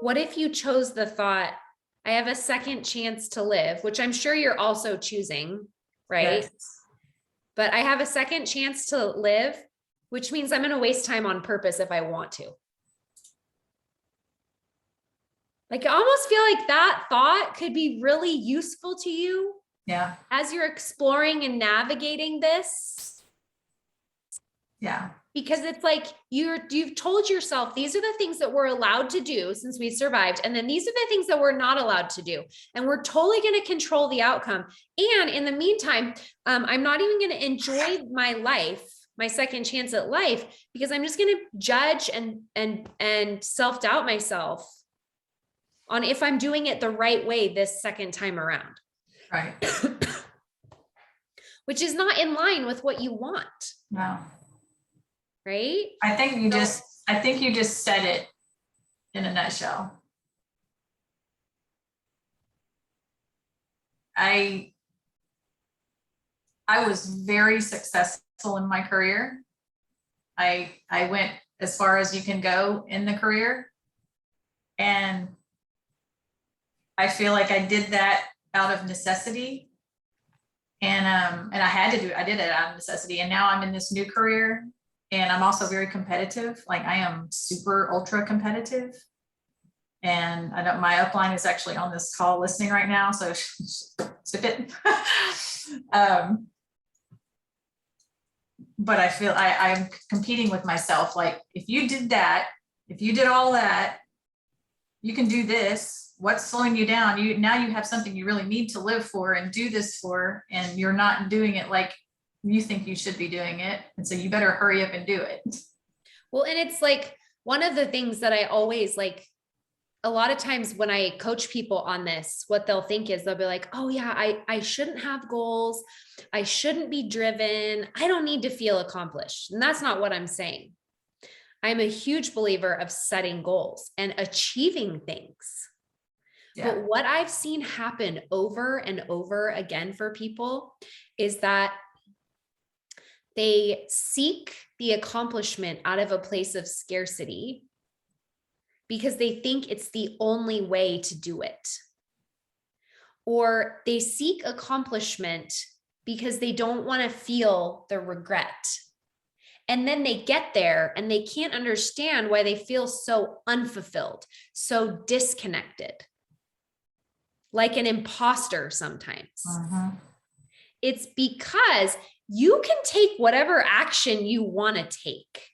What if you chose the thought, I have a second chance to live, which I'm sure you're also choosing, right? Yes. But I have a second chance to live, which means I'm going to waste time on purpose if I want to. Like, I almost feel like that thought could be really useful to you. Yeah. As you're exploring and navigating this. Yeah. Because it's like you've told yourself, these are the things that we're allowed to do since we survived. And then these are the things that we're not allowed to do. And we're totally going to control the outcome. And in the meantime, I'm not even going to enjoy my life, my second chance at life, because I'm just going to judge and self-doubt myself on if I'm doing it the right way this second time around. Right. Which is not in line with what you want. No. Right? I think you just said it in a nutshell. I was very successful in my career. I went as far as you can go in the career. And I feel like I did that out of necessity. And I did it out of necessity. And now I'm in this new career. And I'm also very competitive. Like, I am super ultra competitive. And my upline is actually on this call listening right now. So sip it. But I feel I'm competing with myself. Like, if you did all that, you can do this. What's slowing you down? Now you have something you really need to live for and do this for, and you're not doing it like you think you should be doing it. And so you better hurry up and do it. Well, and it's like one of the things that I always like, a lot of times when I coach people on this, what they'll think is they'll be like, oh yeah, I shouldn't have goals. I shouldn't be driven. I don't need to feel accomplished. And that's not what I'm saying. I'm a huge believer of setting goals and achieving things. Yeah. But what I've seen happen over and over again for people is that they seek the accomplishment out of a place of scarcity because they think it's the only way to do it. Or they seek accomplishment because they don't want to feel the regret. And then they get there and they can't understand why they feel so unfulfilled, so disconnected, like an imposter sometimes. Uh-huh. It's because you can take whatever action you want to take.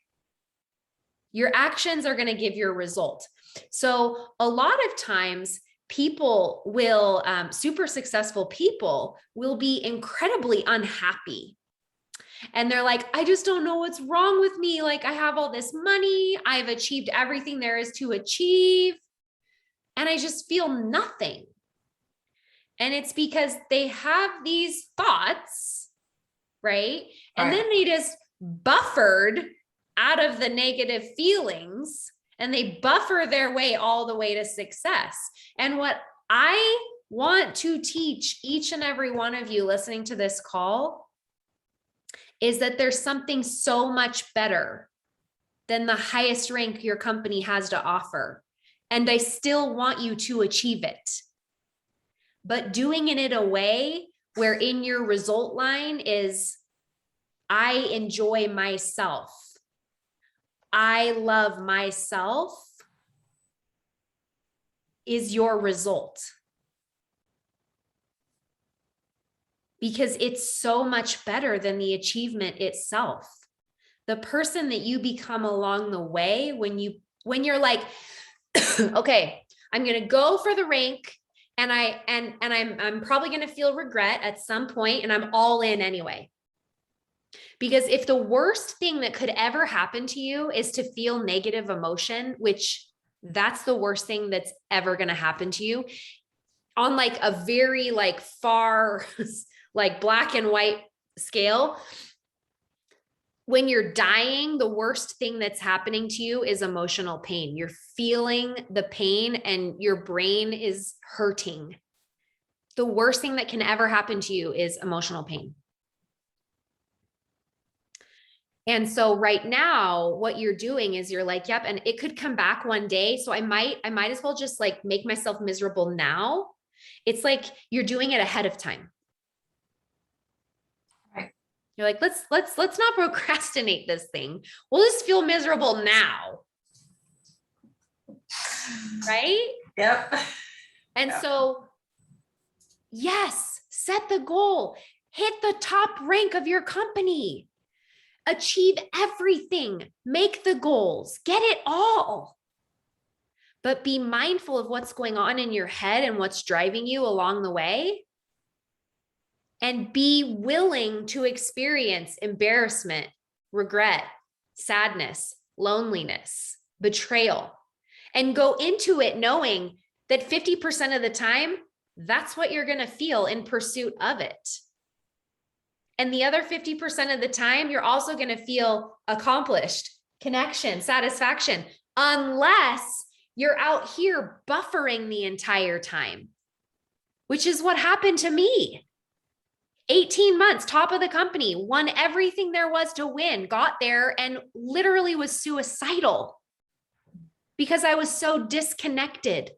Your actions are going to give you a result. So a lot of times people will, super successful people will be incredibly unhappy. And they're like, I just don't know what's wrong with me. Like, I have all this money. I've achieved everything there is to achieve. And I just feel nothing. And it's because they have these thoughts, right? And then they just buffered out of the negative feelings and they buffer their way all the way to success. And what I want to teach each and every one of you listening to this call is that there's something so much better than the highest rank your company has to offer. And I still want you to achieve it. But doing it in a way where in your result line is, I enjoy myself. I love myself is your result. Because it's so much better than the achievement itself. The person that you become along the way, when you're like, okay, I'm going to go for the rank, and I'm probably going to feel regret at some point, and I'm all in anyway. Because if the worst thing that could ever happen to you is to feel negative emotion, which that's the worst thing that's ever going to happen to you on like a very like far, like black and white scale, when you're dying, the worst thing that's happening to you is emotional pain. You're feeling the pain and your brain is hurting. The worst thing that can ever happen to you is emotional pain. And so right now, what you're doing is you're like, yep, and it could come back one day. So I might as well just like make myself miserable now. It's like you're doing it ahead of time. Right. You're like, let's not procrastinate this thing. We'll just feel miserable now. Right? Yep. And Yep. so, yes, set the goal, hit the top rank of your company, achieve everything, make the goals, get it all. But be mindful of what's going on in your head and what's driving you along the way. And be willing to experience embarrassment, regret, sadness, loneliness, betrayal, and go into it knowing that 50% of the time, that's what you're going to feel in pursuit of it. And the other 50% of the time, you're also going to feel accomplished, connection, satisfaction, unless you're out here buffering the entire time, which is what happened to me. 18 months, top of the company, won everything there was to win, got there and literally was suicidal because I was so disconnected.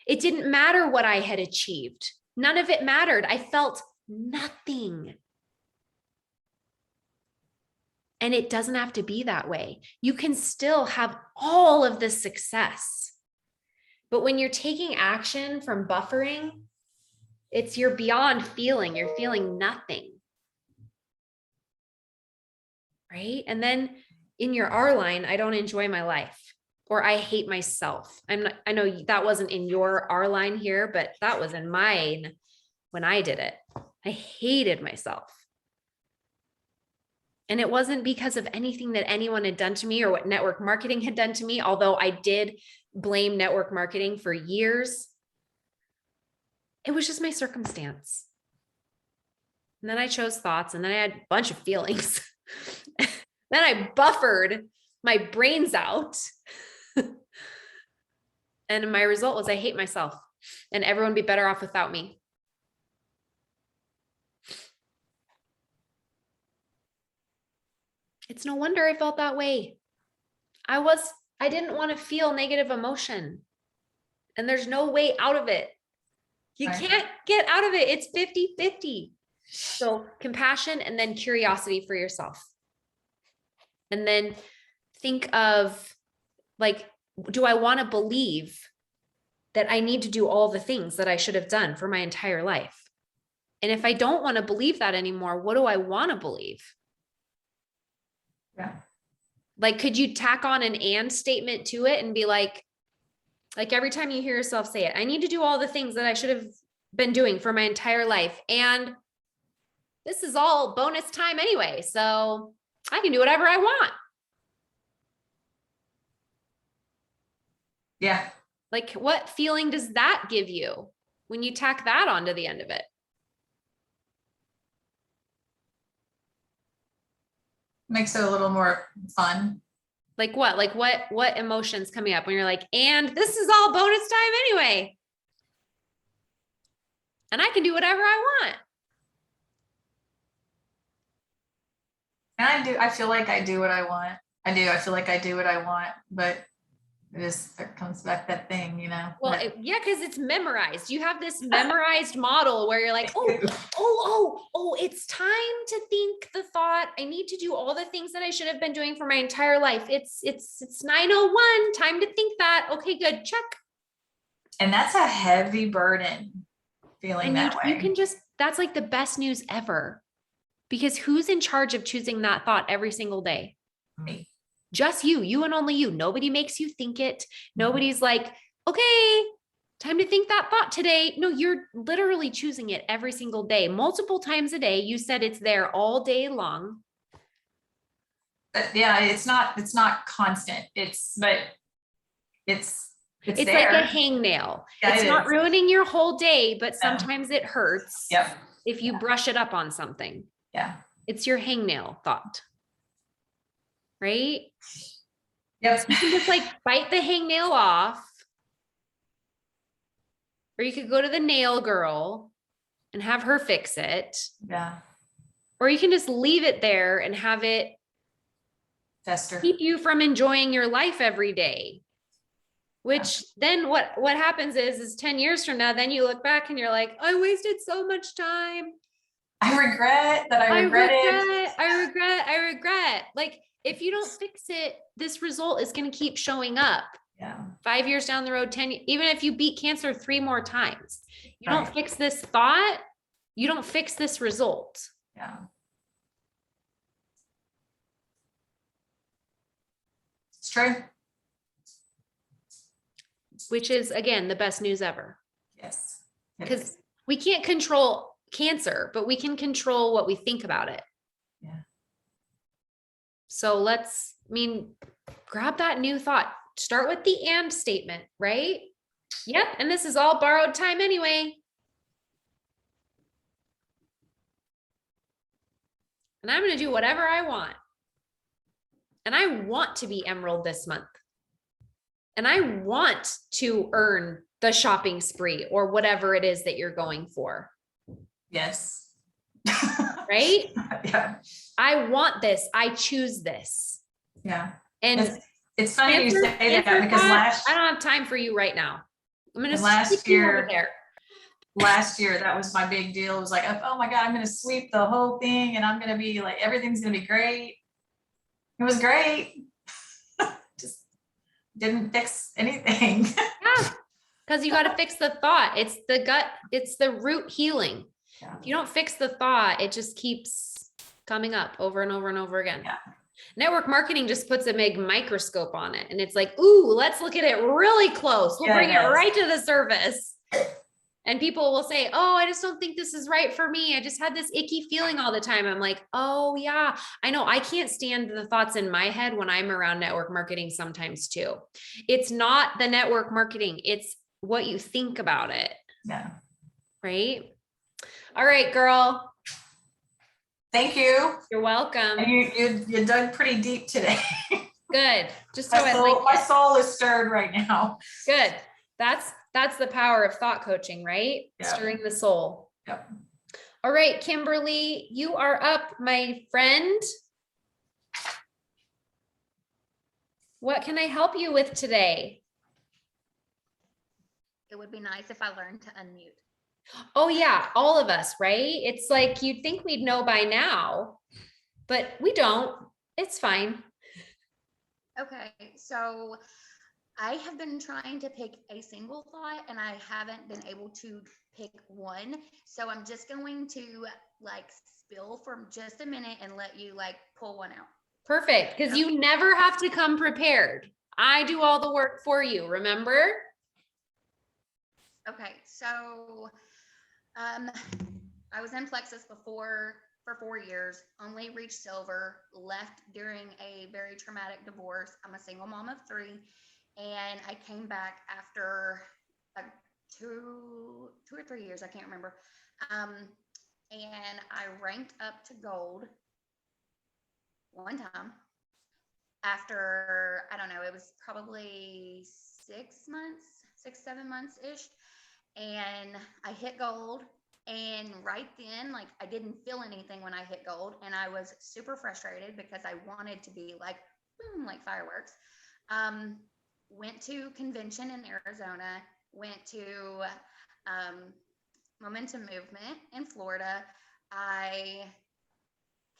It didn't matter what I had achieved. None of it mattered. I felt nothing. And it doesn't have to be that way. You can still have all of the success. But when you're taking action from buffering, you're beyond feeling, you're feeling nothing. Right? And then in your R line, I don't enjoy my life, or I hate myself. I know that wasn't in your R line here, but that was in mine when I did it. I hated myself. And it wasn't because of anything that anyone had done to me or what network marketing had done to me, although I did blame network marketing for years. It was just my circumstance. And then I chose thoughts, and then I had a bunch of feelings. Then I buffered my brains out. And my result was I hate myself, and everyone would be better off without me. It's no wonder I felt that way. I didn't want to feel negative emotion, and there's no way out of it. You can't get out of it. It's 50-50. So compassion and then curiosity for yourself. And then think of like, do I want to believe that I need to do all the things that I should have done for my entire life? And if I don't want to believe that anymore, what do I want to believe? Yeah. Like, could you tack on an and statement to it and be like every time you hear yourself say it, I need to do all the things that I should have been doing for my entire life. And this is all bonus time anyway. So I can do whatever I want. Yeah. Like, what feeling does that give you when you tack that onto the end of it? Makes it a little more fun. Like what? Like what emotions coming up when you're like, and this is all bonus time anyway. And I can do whatever I want. And I feel like I do what I want. I feel like I do what I want, but it comes back that thing, you know. Well, yeah, because it's memorized. You have this memorized model where you're like, oh, it's time to think the thought. I need to do all the things that I should have been doing for my entire life. It's 9:01. Time to think that. Okay, good. Check. And that's a heavy burden feeling And that you way. can just, that's like the best news ever. Because who's in charge of choosing that thought every single day? Me. Just you and only you. Nobody makes you think it. Nobody's like, okay, time to think that thought today. No, you're literally choosing it every single day, multiple times a day. You said it's there all day long. But yeah, it's not constant. It's there. Like a hangnail. Yeah, it's not ruining your whole day, but sometimes it hurts. Yep. If you brush it up on something. Yeah. It's your hangnail thought. Right? Yep. You can just like bite the hangnail off. Or you could go to the nail girl and have her fix it. Yeah. Or you can just leave it there and have it fester. Keep you from enjoying your life every day. Which then what happens is 10 years from now, then you look back and you're like, I wasted so much time. I regret that I regret. Like if you don't fix it, this result is going to keep showing up. Yeah. 5 years down the road, 10, even if you beat cancer 3 more times, you don't fix this thought, you don't fix this result. Yeah. It's true. Which is, again, the best news ever. Yes. Because we can't control cancer, but we can control what we think about it. Yeah. So grab that new thought. Start with the and statement, right? Yep. And this is all borrowed time anyway. And I'm going to do whatever I want. And I want to be Emerald this month. And I want to earn the shopping spree or whatever it is that you're going for. Yes. Right? Yeah. I want this. I choose this. Yeah. And it's funny you say that because I don't have time for you right now. I'm going to last year that was my big deal. It was like, oh my God, I'm going to sweep the whole thing and I'm going to be like, everything's going to be great. It was great. Just didn't fix anything. Yeah. Because you got to fix the thought. It's the gut. It's the root healing. Yeah. If you don't fix the thought, it just keeps coming up over and over and over again. Yeah. Network marketing just puts a big microscope on it. And it's like, ooh, let's look at it really close. We'll bring it right to the surface. And people will say, oh, I just don't think this is right for me. I just had this icky feeling all the time. I'm like, oh yeah, I know. I can't stand the thoughts in my head when I'm around network marketing sometimes too. It's not the network marketing. It's what you think about it. Yeah. Right? All right, girl. Thank you. You're welcome. And you dug pretty deep today. Good. Just my soul is stirred right now. Good. That's the power of thought coaching, right? Yep. Stirring the soul. Yep. All right, Kimberly, you are up, my friend. What can I help you with today? It would be nice if I learned to unmute. Oh yeah, all of us, right? It's like you'd think we'd know by now, but we don't. It's fine. Okay, so I have been trying to pick a single thought and I haven't been able to pick one. So I'm just going to spill for just a minute and let you pull one out. Perfect. Because you never have to come prepared. I do all the work for you, remember? Okay, so I was in Plexus before for 4 years, only reached silver, left during a very traumatic divorce. I'm a single mom of 3. And I came back after 2 or 3 years, I can't remember. And I ranked up to gold one time after, I don't know, it was probably 6 months, 6, 7 months ish. And I hit gold And right then, like, I didn't feel anything when I hit gold, and I was super frustrated because I wanted to be like, boom, like fireworks. Went to convention in Arizona, went to Momentum Movement in Florida. I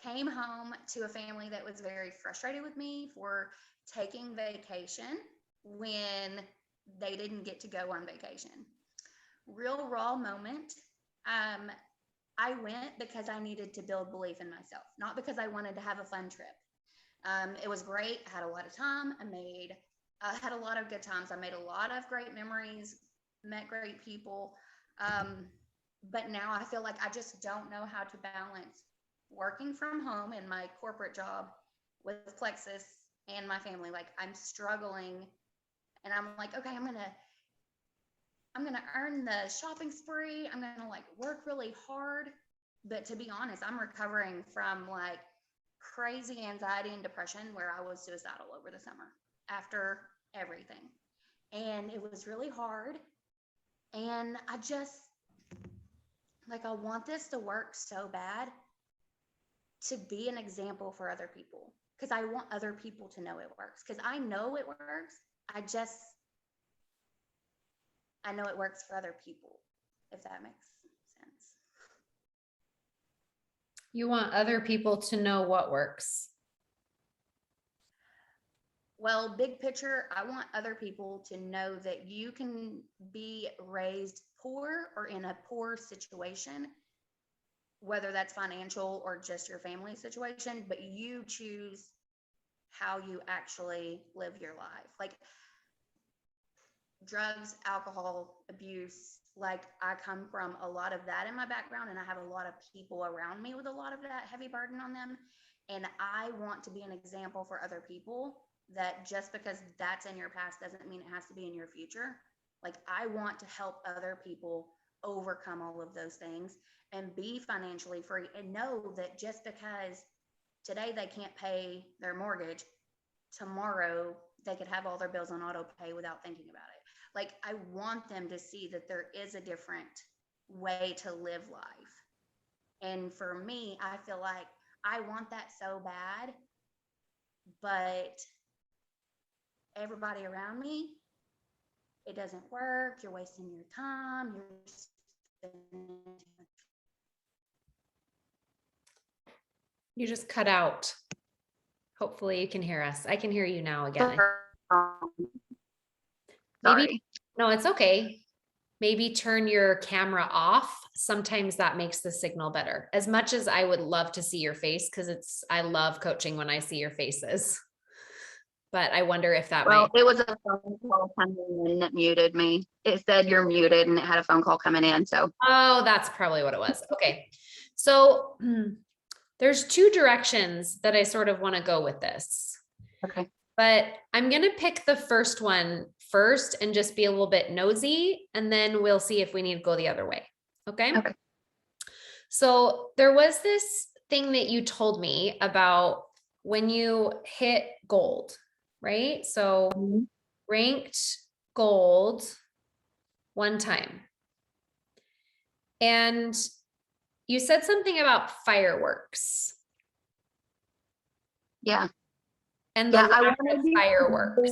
came home to a family that was very frustrated with me for taking vacation when they didn't get to go on vacation. Real raw moment. I went because I needed to build belief in myself, not because I wanted to have a fun trip. It was great. I had a lot of time. I had a lot of good times. I made a lot of great memories, met great people. But now I feel like I just don't know how to balance working from home in my corporate job with Plexus and my family. Like, I'm struggling, and I'm like, okay, I'm gonna earn the shopping spree. I'm gonna like work really hard. But to be honest, I'm recovering from like crazy anxiety and depression where I was suicidal over the summer after everything. And it was really hard. And I just, like, I want this to work so bad, to be an example for other people, because I want other people to know it works, because I know it works. I know it works for other people, if that makes sense. You want other people to know what works. Well, big picture, I want other people to know that you can be raised poor or in a poor situation, whether that's financial or just your family situation, but you choose how you actually live your life. Like, drugs, alcohol, abuse, like, I come from a lot of that in my background, and I have a lot of people around me with a lot of that heavy burden on them. And I want to be an example for other people, that just because that's in your past doesn't mean it has to be in your future. Like, I want to help other people overcome all of those things and be financially free, and know that just because today they can't pay their mortgage, tomorrow they could have all their bills on auto pay without thinking about it. Like, I want them to see that there is a different way to live life. And for me, I feel like I want that so bad, but everybody around me, it doesn't work. You're wasting your time. You're spending too much. You just cut out. Hopefully you can hear us. I can hear you now again. Maybe, no, it's okay. Maybe turn your camera off. Sometimes that makes the signal better. As much as I would love to see your face, because I love coaching when I see your faces. But I wonder if that might. It was a phone call coming in that muted me. It said you're muted, and it had a phone call coming in. So. Oh, that's probably what it was. Okay. So there's two directions that I sort of want to go with this. Okay. But I'm going to pick the first one first and just be a little bit nosy, and then we'll see if we need to go the other way. Okay. Okay. So there was this thing that you told me about when you hit gold, right? So ranked gold one time. And you said something about fireworks. Yeah. And the lack of fireworks.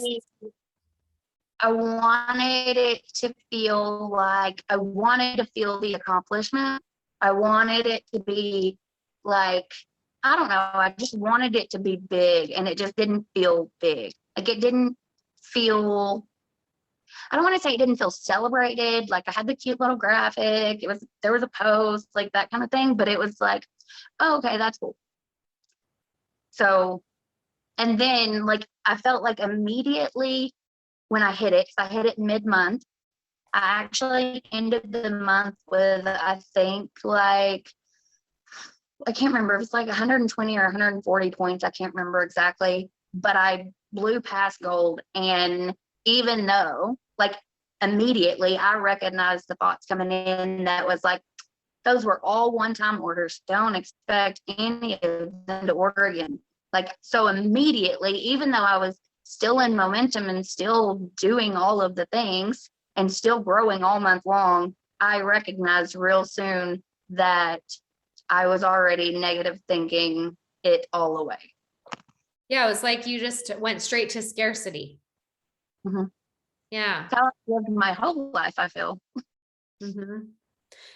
I wanted it to feel like, I wanted to feel the accomplishment. I wanted it to be like, I don't know, I just wanted it to be big, and it just didn't feel big. Like, it didn't feel, I don't want to say it didn't feel celebrated. Like, I had the cute little graphic. There was a post, like that kind of thing, but it was like, oh, okay, that's cool. So, and then like, I felt like immediately when I hit it, because I hit it mid-month, I actually ended the month with, I think, like, I can't remember, it was like 120 or 140 points. I can't remember exactly, but I blew past gold. And even though, like, immediately I recognized the thoughts coming in that was like, those were all one-time orders. Don't expect any of them to order again. Like, so immediately, even though I was still in momentum and still doing all of the things and still growing all month long, I recognized real soon that I was already negative thinking it all away. Yeah, it was like you just went straight to scarcity. Mhm. Yeah. That's how I lived my whole life, I feel. Mhm.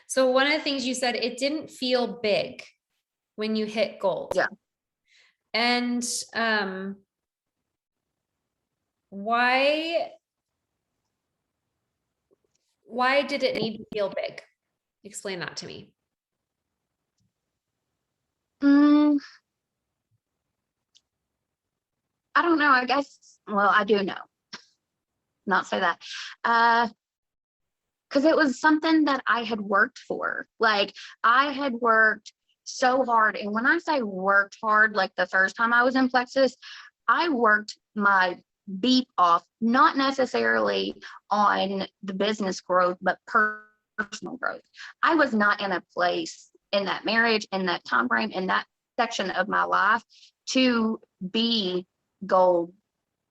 So one of the things you said, it didn't feel big when you hit gold. Yeah. And why did it need to feel big? Explain that to me. Mm, I don't know. I guess, well, I do know. Not say that. Because it was something that I had worked for. Like, I had worked so hard. And when I say worked hard, like the first time I was in Plexus, I worked my beat off, not necessarily on the business growth, but personal growth. I was not in a place in that marriage, in that time frame, in that section of my life to be gold,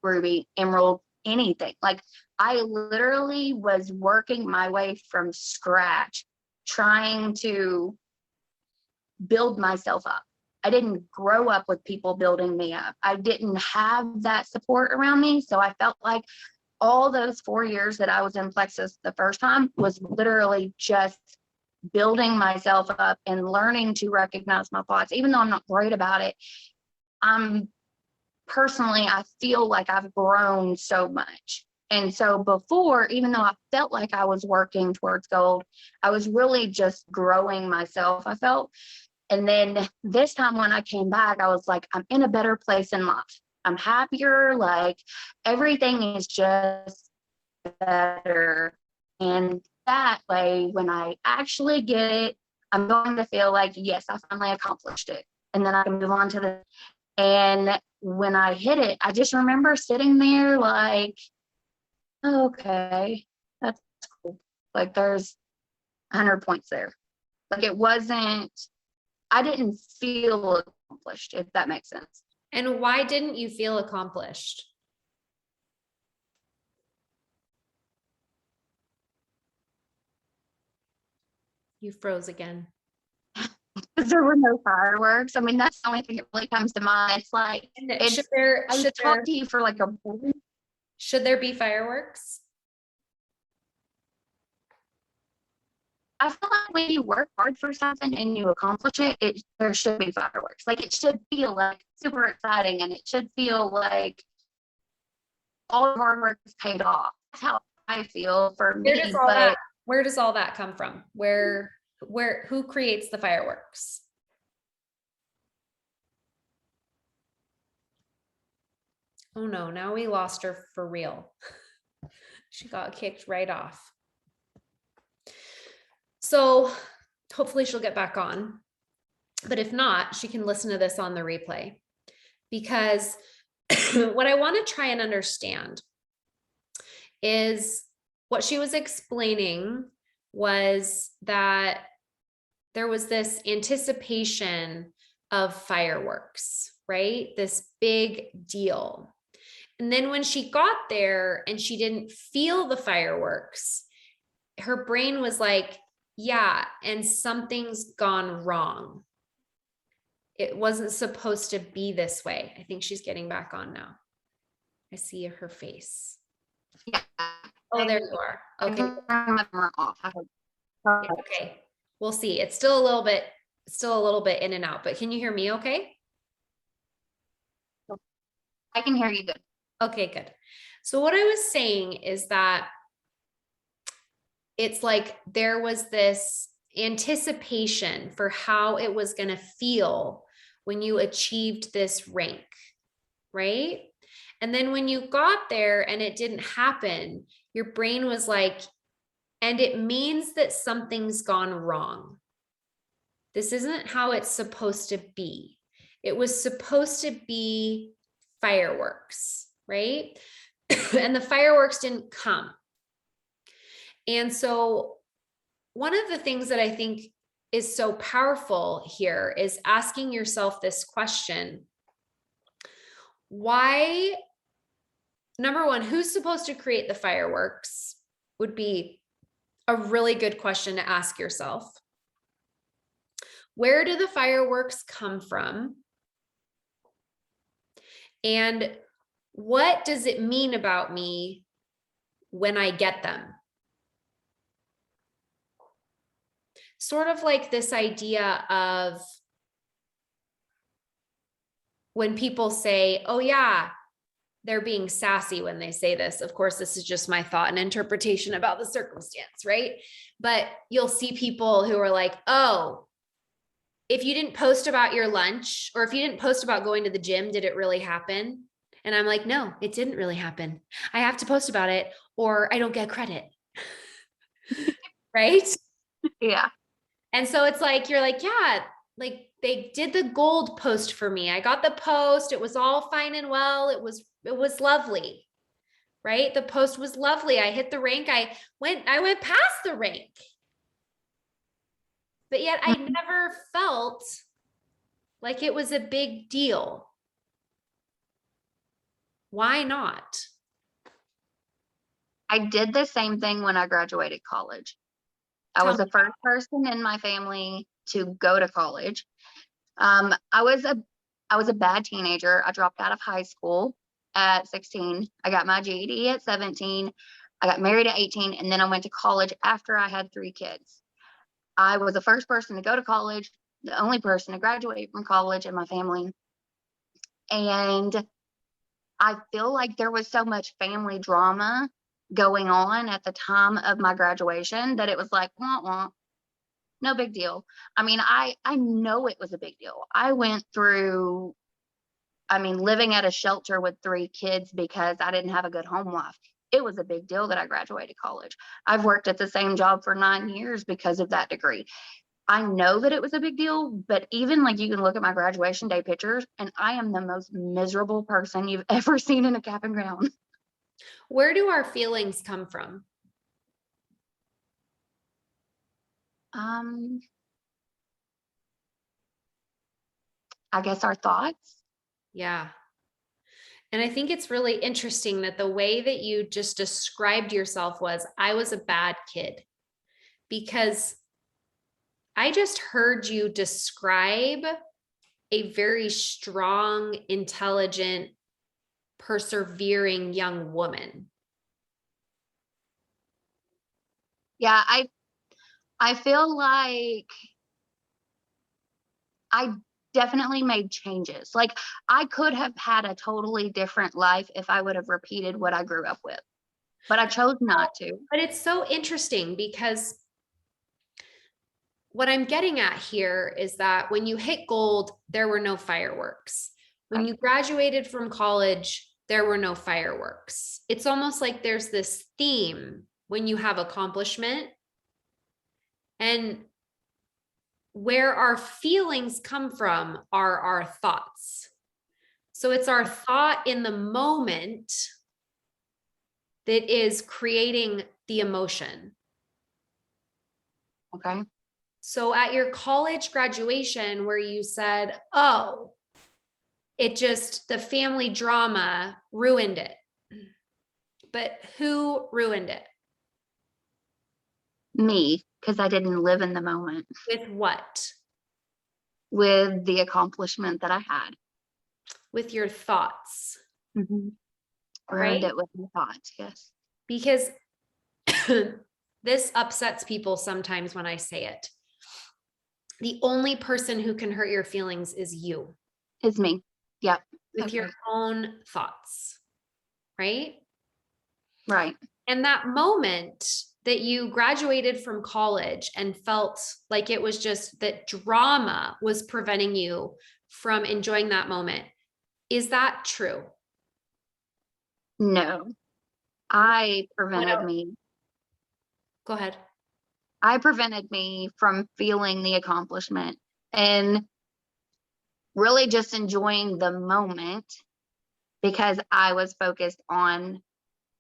ruby, emerald, anything. Like, I literally was working my way from scratch, trying to build myself up. I didn't grow up with people building me up. I didn't have that support around me. So I felt like all those 4 years that I was in Plexus the first time was literally just building myself up and learning to recognize my thoughts. Even though I'm not great about it, I'm personally, I feel like I've grown so much. And so before, even though I felt like I was working towards gold, I was really just growing myself, I felt. And then this time when I came back, I was like, I'm in a better place in life. I'm happier. Like, everything is just better. And that way, when I actually get it, I'm going to feel like, yes, I finally accomplished it. And then I can move on to the, and when I hit it, I just remember sitting there like, oh, okay, that's cool. Like, there's 100 points there. Like, it wasn't, I didn't feel accomplished, if that makes sense. And why didn't you feel accomplished? You froze again. Because there were no fireworks. I mean, that's the only thing that really comes to mind. It's like, And it's, I talked to you for like a should there be fireworks? I feel like when you work hard for something and you accomplish it, there should be fireworks. Like, it should feel like super exciting, and it should feel like all the hard work is paid off. That's how I feel for Where me. does all But that, where does all that come from? Who creates the fireworks? Oh no, now we lost her for real. She got kicked right off. So hopefully she'll get back on. But if not, she can listen to this on the replay. Because what I want to try and understand is what she was explaining was that there was this anticipation of fireworks, right? This big deal. And then when she got there and she didn't feel the fireworks, her brain was like, yeah, and something's gone wrong. It wasn't supposed to be this way. I think she's getting back on now. I see her face. yeah. Oh, there you are. Okay. Okay. Okay. We'll see. It's still a little bit in and out, but can you hear me okay? I can hear you good. Okay, good. So what I was saying is that it's like there was this anticipation for how it was going to feel when you achieved this rank, right? And then when you got there and it didn't happen, your brain was like, and it means that something's gone wrong. This isn't how it's supposed to be. It was supposed to be fireworks, right? And the fireworks didn't come. And so one of the things that I think is so powerful here is asking yourself this question. Why, number one, who's supposed to create the fireworks would be a really good question to ask yourself. Where do the fireworks come from? And what does it mean about me when I get them? Sort of like this idea of when people say, oh yeah, they're being sassy when they say this. Of course, this is just my thought and interpretation about the circumstance, right? But you'll see people who are like, oh, if you didn't post about your lunch, or if you didn't post about going to the gym, did it really happen? And I'm like, no, it didn't really happen. I have to post about it or I don't get credit. Right? Yeah. And so it's like, you're like, yeah, like they did the gold post for me. I got the post. It was all fine and well. It was lovely, right? The post was lovely. I hit the rank. I went past the rank. But yet I never felt like it was a big deal. Why not? I did the same thing when I graduated college. I was the first person in my family to go to college. I was a bad teenager. I dropped out of high school at 16. I got my GED at 17. I got married at 18, and then I went to college after I had 3 kids. I was the first person to go to college, the only person to graduate from college in my family. And I feel like there was so much family drama going on at the time of my graduation that it was like, wah, wah, no big deal. I mean, I know it was a big deal. I went through, living at a shelter with 3 kids because I didn't have a good home life. It was a big deal that I graduated college. I've worked at the same job for 9 years because of that degree. I know that it was a big deal, but even like you can look at my graduation day pictures and I am the most miserable person you've ever seen in a cap and gown. Where do our feelings come from? I guess our thoughts. Yeah. And I think it's really interesting that the way that you just described yourself was, I was a bad kid, because I just heard you describe a very strong, intelligent, persevering young woman. Yeah, I feel like I definitely made changes. Like I could have had a totally different life if I would have repeated what I grew up with, but I chose not to. But it's so interesting because what I'm getting at here is that when you hit gold, there were no fireworks. When you graduated from college, there were no fireworks. It's almost like there's this theme when you have accomplishment, and where our feelings come from are our thoughts. So it's our thought in the moment that is creating the emotion. Okay. So at your college graduation where you said, oh, the family drama ruined it. But who ruined it? Me, because I didn't live in the moment. With what? With the accomplishment that I had. With your thoughts. Mm-hmm. Right? Ruined it with my thoughts, yes. Because this upsets people sometimes when I say it. The only person who can hurt your feelings is you. Is me. Yep. With your own thoughts. Right? Right. And that moment that you graduated from college and felt like it was just that drama was preventing you from enjoying that moment. Is that true? No. I prevented me. Go ahead. I prevented me from feeling the accomplishment and really just enjoying the moment because I was focused on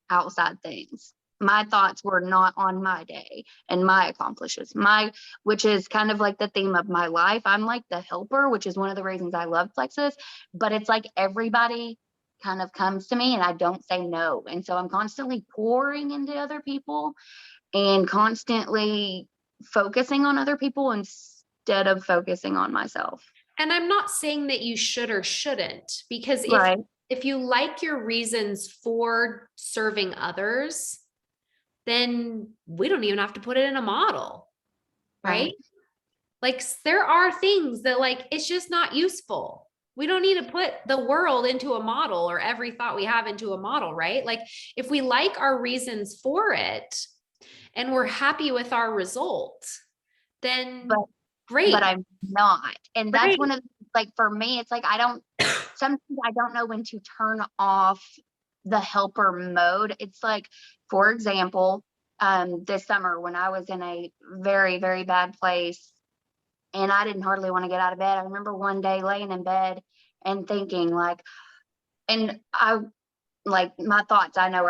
outside things. My thoughts were not on my day and my accomplishments, which is kind of like the theme of my life. I'm like the helper, which is one of the reasons I love Plexus, but it's like everybody kind of comes to me and I don't say no. And so I'm constantly pouring into other people. and constantly focusing on other people instead of focusing on myself. And I'm not saying that you should or shouldn't, because Right. if you like your reasons for serving others, then we don't even have to put it in a model, right? Like there are things that like, it's just not useful. We don't need to put the world into a model or every thought we have into a model, right? Like if we like our reasons for it and we're happy with our result, then But great. But I'm not. And that's Right. one of, like, for me, it's like, sometimes I don't know when to turn off the helper mode. It's like, for example, this summer when I was in a very, very bad place and I didn't hardly want to get out of bed. I remember one day laying in bed and thinking like, and I, like, my thoughts I know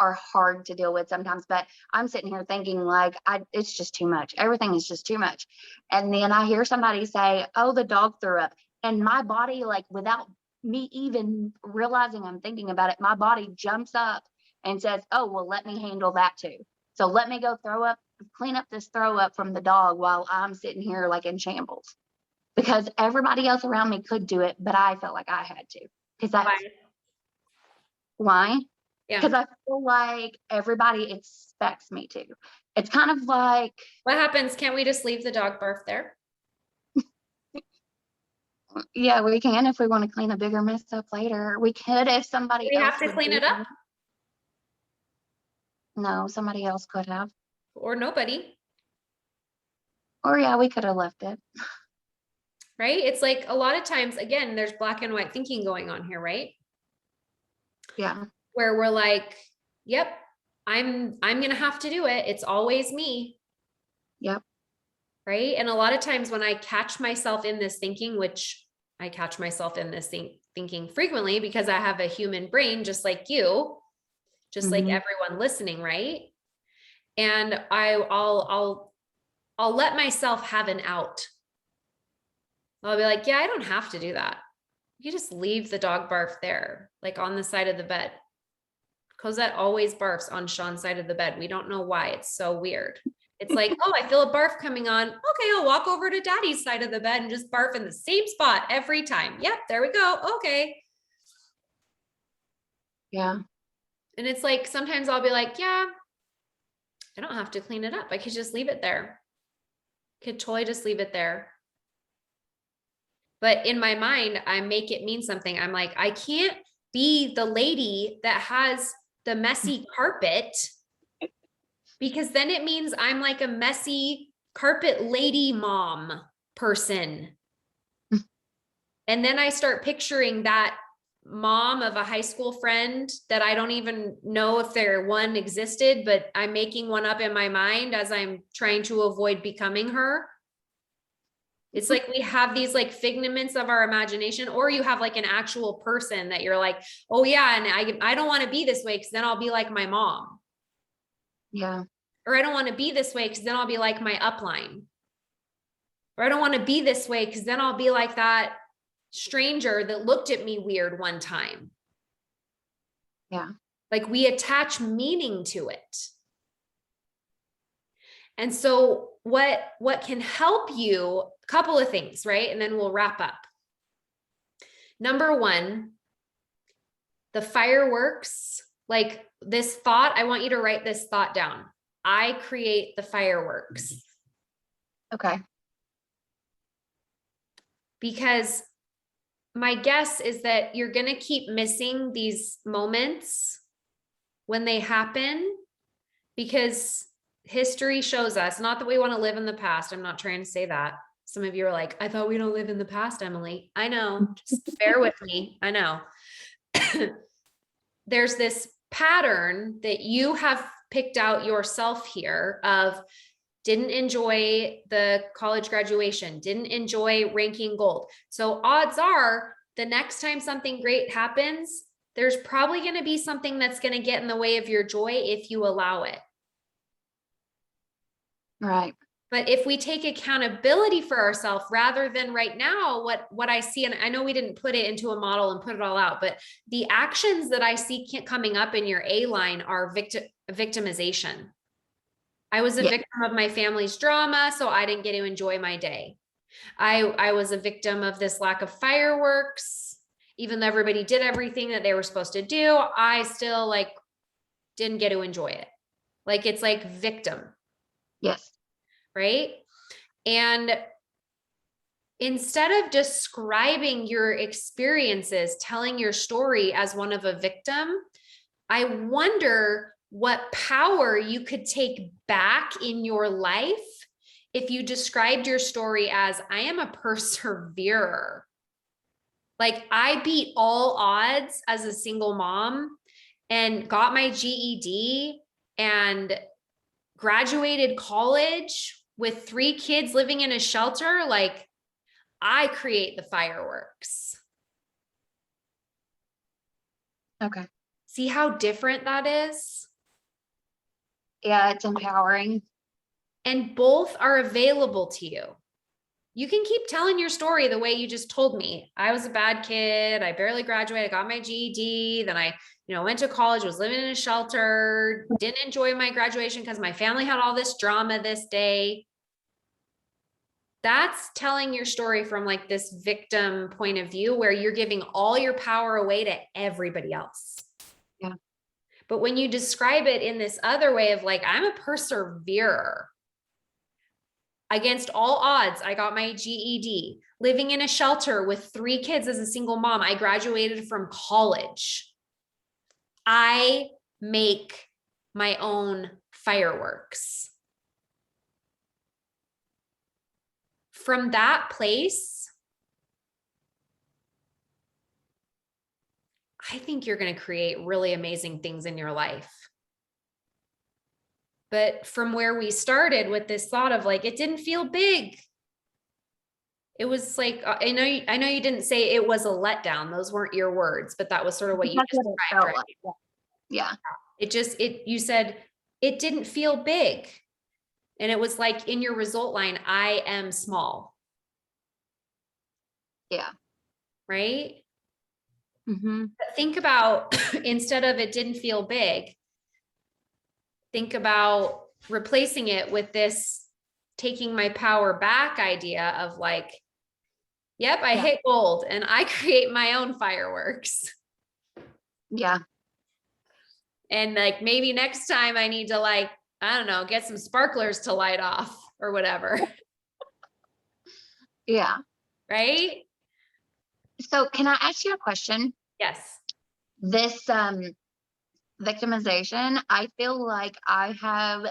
are hard to deal with sometimes, but I'm sitting here thinking like, it's just too much. Everything is just too much. And then I hear somebody say, oh, the dog threw up. And my body, like, without me even realizing I'm thinking about it, my body jumps up and says, oh, well, let me handle that too. So let me go clean up this throw up from the dog while I'm sitting here like in shambles, because everybody else around me could do it, but I felt like I had to. Because that's why. Yeah. Because I feel like everybody expects me to. It's kind of like, What happens? Can't we just leave the dog barf there? yeah, we can if we want to clean a bigger mess up later. We could if somebody We else have to would clean do it up, No, somebody else could have. or nobody, Or yeah, we could have left it. right? It's like a lot of times, again, there's black and white thinking going on here, right? Yeah. Where we're like, yep, I'm gonna have to do it. It's always me. Yep. Right. And a lot of times when I catch myself in this thinking, which I catch myself in this thinking frequently because I have a human brain, just like you, just like everyone listening, right? And I'll let myself have an out. I'll be like, yeah, I don't have to do that. You just leave the dog barf there, like on the side of the bed. Cosette always barfs on Sean's side of the bed. We don't know why. It's so weird. It's like, oh, I feel a barf coming on. Okay, I'll walk over to Daddy's side of the bed and just barf in the same spot every time. Yep, there we go. Okay. Yeah. And it's like, sometimes I'll be like, yeah, I don't have to clean it up. I could just leave it there. Could totally just leave it there. But in my mind, I make it mean something. I'm like, I can't be the lady that has the messy carpet, because then it means I'm like a messy carpet lady mom person. And then I start picturing that mom of a high school friend that I don't even know if there one existed, but I'm making one up in my mind as I'm trying to avoid becoming her. It's like we have these like figments of our imagination, or you have like an actual person that you're like, oh yeah, and I don't want to be this way because then I'll be like my mom. Yeah. Or I don't want to be this way because then I'll be like my upline. Or I don't want to be this way because then I'll be like that stranger that looked at me weird one time. Yeah. Like we attach meaning to it. And so what can help you, a couple of things, right? And then we'll wrap up. Number one, the fireworks, like this thought, I want you to write this thought down. I create the fireworks. Okay. Because my guess is that you're going to keep missing these moments when they happen, because history shows us, not that we want to live in the past. I'm not trying to say that. Some of you are like, I thought we don't live in the past, Emily. I know, just bear with me. I know. There's this pattern that you have picked out yourself here of didn't enjoy the college graduation, didn't enjoy ranking gold. So odds are the next time something great happens, there's probably going to be something that's going to get in the way of your joy if you allow it. Right. But if we take accountability for ourselves rather than right now, what I see, and I know we didn't put it into a model and put it all out, but the actions that I see coming up in your A line are victimization. I was a Yeah. victim of my family's drama, so I didn't get to enjoy my day. I was a victim of this lack of fireworks. Even though everybody did everything that they were supposed to do, I still like didn't get to enjoy it. Like it's like victim, Yes. right? And instead of describing your experiences, telling your story as one of a victim, I wonder what power you could take back in your life if you described your story as, I am a perseverer. Like I beat all odds as a single mom and got my GED and graduated college with 3 kids living in a shelter. Like I create the fireworks. Okay. See how different that is? Yeah, it's empowering. And both are available to you. You can keep telling your story the way you just told me. I was a bad kid. I barely graduated. I got my GED. Then I, went to college, was living in a shelter, didn't enjoy my graduation because my family had all this drama this day. That's telling your story from like this victim point of view where you're giving all your power away to everybody else. Yeah. But when you describe it in this other way of like, I'm a perseverer. Against all odds, I got my GED, living in a shelter with 3 kids as a single mom. I graduated from college. I make my own fireworks. From that place, I think you're going to create really amazing things in your life. But from where we started with this thought of like, it didn't feel big. It was like, I know you didn't say it was a letdown. Those weren't your words, but that was sort of what you That's what it described, felt right? like. Yeah. You said it didn't feel big. And it was like in your result line, I am small. Yeah. Right? Mm-hmm. But think about, instead of it didn't feel big, think about replacing it with this taking my power back idea of like, yep, I hit gold and I create my own fireworks. Yeah. And like, maybe next time I need to like, I don't know, get some sparklers to light off or whatever. Yeah. Right? So can I ask you a question? Yes. This victimization, I feel like I have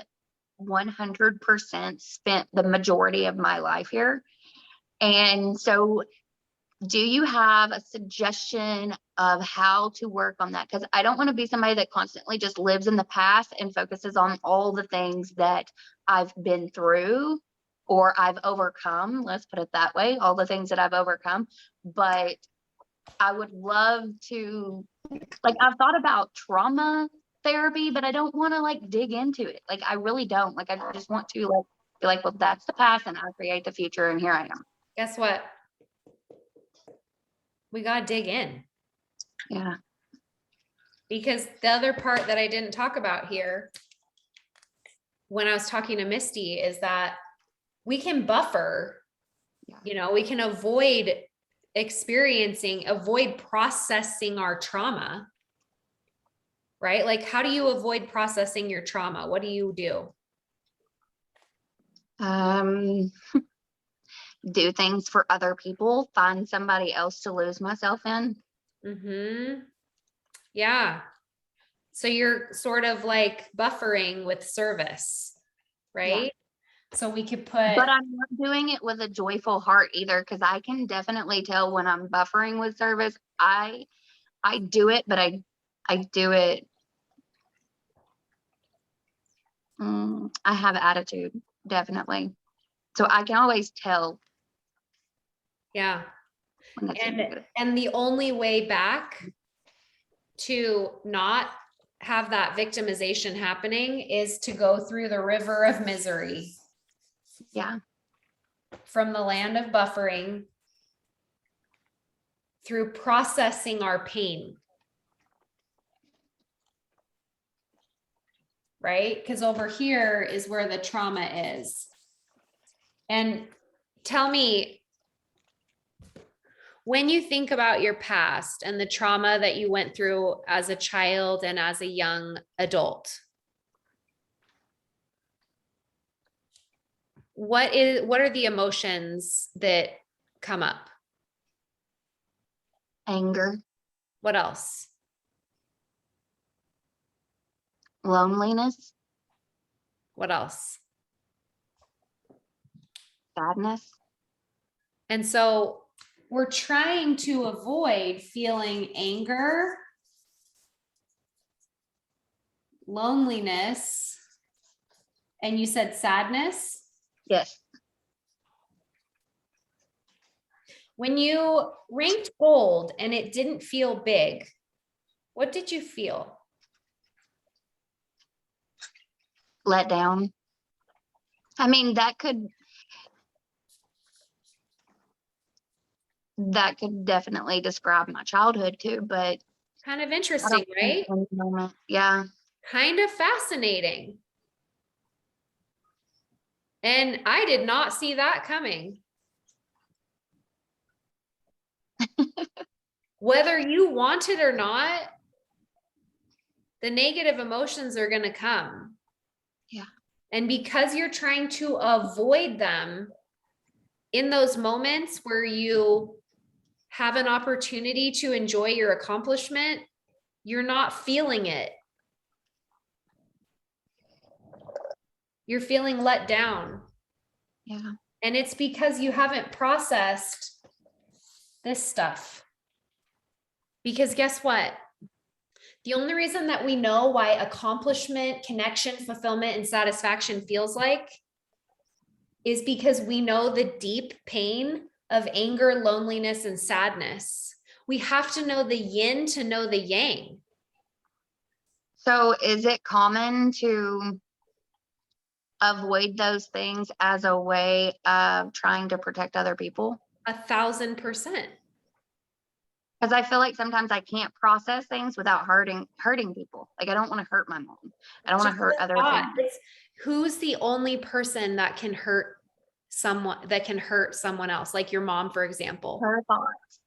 100% spent the majority of my life here. And so do you have a suggestion of how to work on that? Because I don't want to be somebody that constantly just lives in the past and focuses on all the things that I've been through or I've overcome. Let's put it that way, all the things that I've overcome. But I would love to, like, I've thought about trauma therapy, but I don't want to like dig into it. Like, I really don't. Like, I just want to like be like, well, that's the past and I create the future and here I am. Guess what? We got to dig in. Yeah. Because the other part that I didn't talk about here when I was talking to Misty is that we can buffer, we can avoid processing our trauma, right? Like, how do you avoid processing your trauma? What do you do? Do things for other people, find somebody else to lose myself in. Mm-hmm. Yeah. So you're sort of like buffering with service, right? Yeah. So we could put. But I'm not doing it with a joyful heart either, because I can definitely tell when I'm buffering with service. I do it, but I do it. I have attitude, definitely. So I can always tell. Yeah. And the only way back to not have that victimization happening is to go through the river of misery. Yeah. From the land of buffering through processing our pain. right? Because over here is where the trauma is. And tell me, when you think about your past and the trauma that you went through as a child and as a young adult, what are the emotions that come up? Anger, What else? loneliness, What else? sadness. And so we're trying to avoid feeling anger, loneliness, and you said sadness. Yes. When you ranked gold and it didn't feel big, what did you feel? Let down. I mean, that could definitely describe my childhood too, but Kind of I interesting, don't think right? in the moment. Yeah. Kind of fascinating. And I did not see that coming. Whether you want it or not, the negative emotions are going to come. Yeah. And because you're trying to avoid them in those moments where you have an opportunity to enjoy your accomplishment, you're not feeling it. You're feeling let down. Yeah. And it's because you haven't processed this stuff. Because guess what? The only reason that we know why accomplishment, connection, fulfillment, and satisfaction feels like is because we know the deep pain of anger, loneliness, and sadness. We have to know the yin to know the yang. So is it common to avoid those things as a way of trying to protect other people? 1,000%. Because I feel like sometimes I can't process things without hurting people. Like I don't want to hurt my mom. I don't want to hurt other things. Who's the only person that can hurt someone else? Like your mom, for example. Her thoughts.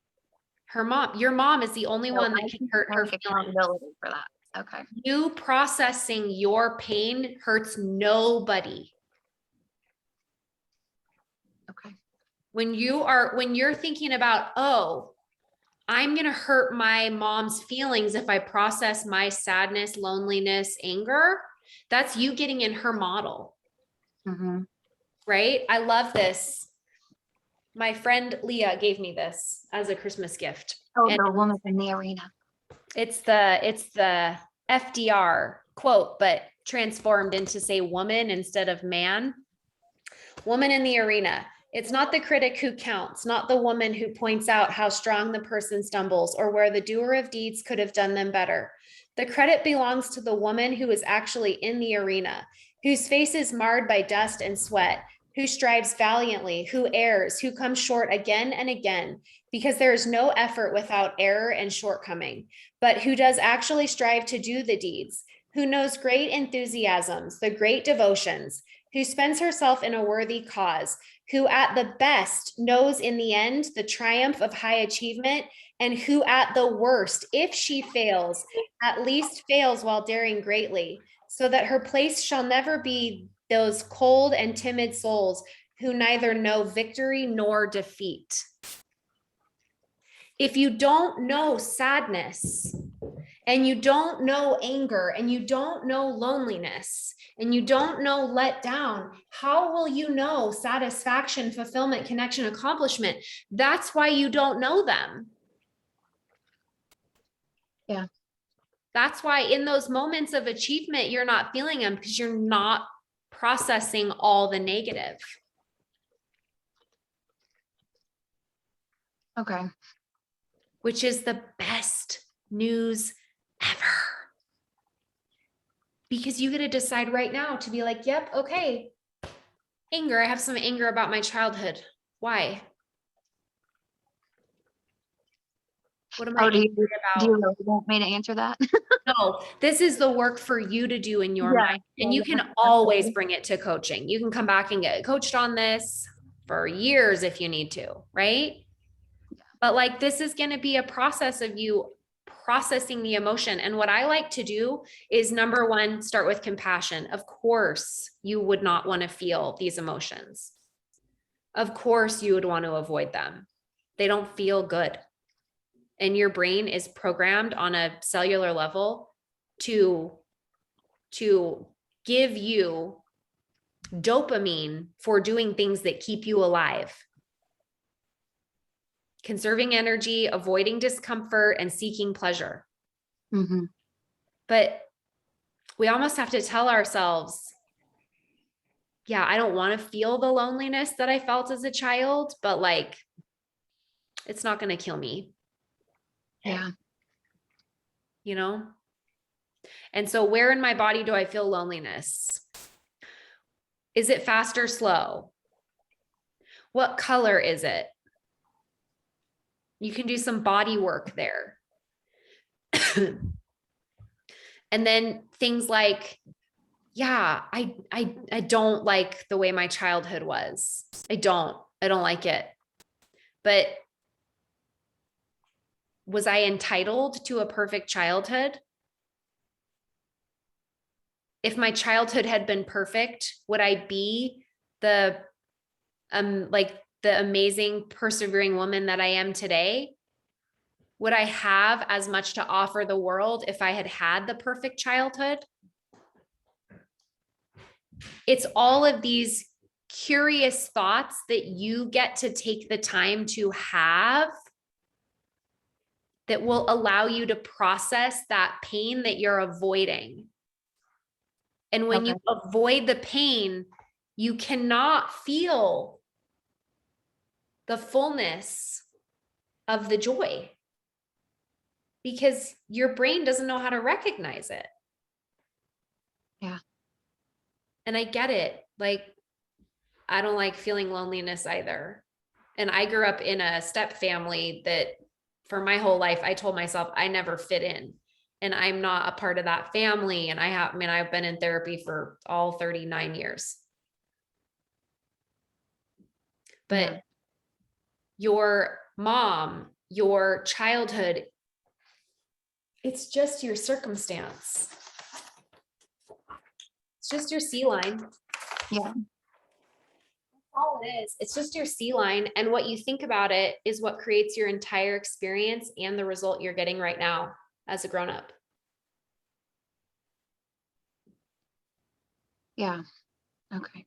Her mom, your mom is the only So one that I can can hurt her take feelings. accountability for that. Okay. You processing your pain hurts nobody. Okay. When you're thinking about, oh, I'm going to hurt my mom's feelings if I process my sadness, loneliness, anger, that's you getting in her model. Mm-hmm. Right? I love this. My friend Leah gave me this as a Christmas gift. Oh, And the woman in the arena. it's the FDR quote, but transformed into say woman instead of man. Woman in the arena. It's not the critic who counts, not the woman who points out how strong the person stumbles or where the doer of deeds could have done them better. The credit belongs to the woman who is actually in the arena, whose face is marred by dust and sweat, who strives valiantly, who errs, who comes short again and again, because there is no effort without error and shortcoming, but who does actually strive to do the deeds, who knows great enthusiasms, the great devotions, who spends herself in a worthy cause, who at the best knows in the end the triumph of high achievement, and who at the worst, if she fails, at least fails while daring greatly, so that her place shall never be those cold and timid souls who neither know victory nor defeat. If you don't know sadness, and you don't know anger, and you don't know loneliness, and you don't know let down, how will you know satisfaction, fulfillment, connection, accomplishment? That's why you don't know them. Yeah. That's why in those moments of achievement, you're not feeling them because you're not processing all the negative. Okay. Which is the best news ever. Because you get to decide right now to be like, yep, okay. Anger, I have some anger about my childhood. Why? What am I Oh, do angry you about? really want me to answer that? No, this is the work for you to do in your Yeah, mind. And you yeah, can always bring it to coaching. You can come back and get coached on this for years if you need to, right? But like this is going to be a process of you processing the emotion. And what I like to do is number one, start with compassion. Of course, you would not want to feel these emotions. Of course, you would want to avoid them. They don't feel good. And your brain is programmed on a cellular level to give you dopamine for doing things that keep you alive. Conserving energy, avoiding discomfort, and seeking pleasure. Mm-hmm. But we almost have to tell ourselves, yeah, I don't want to feel the loneliness that I felt as a child, but like, it's not going to kill me. Yeah. You know? And so where in my body do I feel loneliness? Is it fast or slow? What color is it? You can do some body work there. And then things like, yeah, I don't like the way my childhood was. I don't like it. But was I entitled to a perfect childhood? If my childhood had been perfect, would I be the like the amazing persevering woman that I am today? Would I have as much to offer the world if I had had the perfect childhood? It's all of these curious thoughts that you get to take the time to have that will allow you to process that pain that you're avoiding. And when you avoid the pain, you cannot feel the fullness of the joy because your brain doesn't know how to recognize it. Yeah. And I get it. Like, I don't like feeling loneliness either. And I grew up in a step family that for my whole life, I told myself I never fit in and I'm not a part of that family. And I've been in therapy for all 39 years. But your mom, your childhood, it's just your circumstance. It's just your sea line. Yeah. All it is. It's just your sea line. And what you think about it is what creates your entire experience and the result you're getting right now as a grown-up. Yeah. Okay.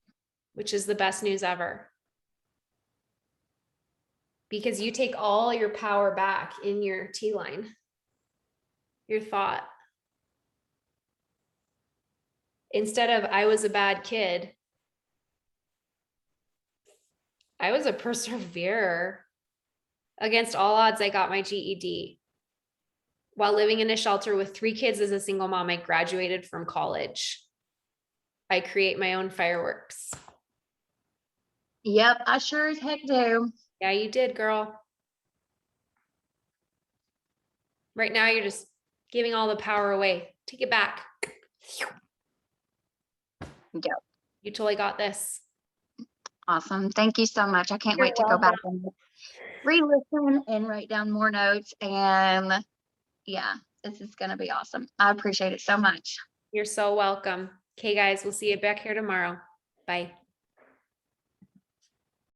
Which is the best news ever. Because you take all your power back in your T line, your thought. Instead of, I was a bad kid, I was a perseverer. Against all odds, I got my GED. While living in a shelter with 3 kids as a single mom, I graduated from college. I create my own fireworks. Yep, I sure as heck do. Yeah, you did, girl. Right now, you're just giving all the power away. Take it back. Yep. You totally got this. Awesome. Thank you so much. I can't You're wait to go back and re-listen and write down more notes. And yeah, this is going to be awesome. I appreciate it so much. You're so welcome. Okay, guys, we'll see you back here tomorrow. Bye.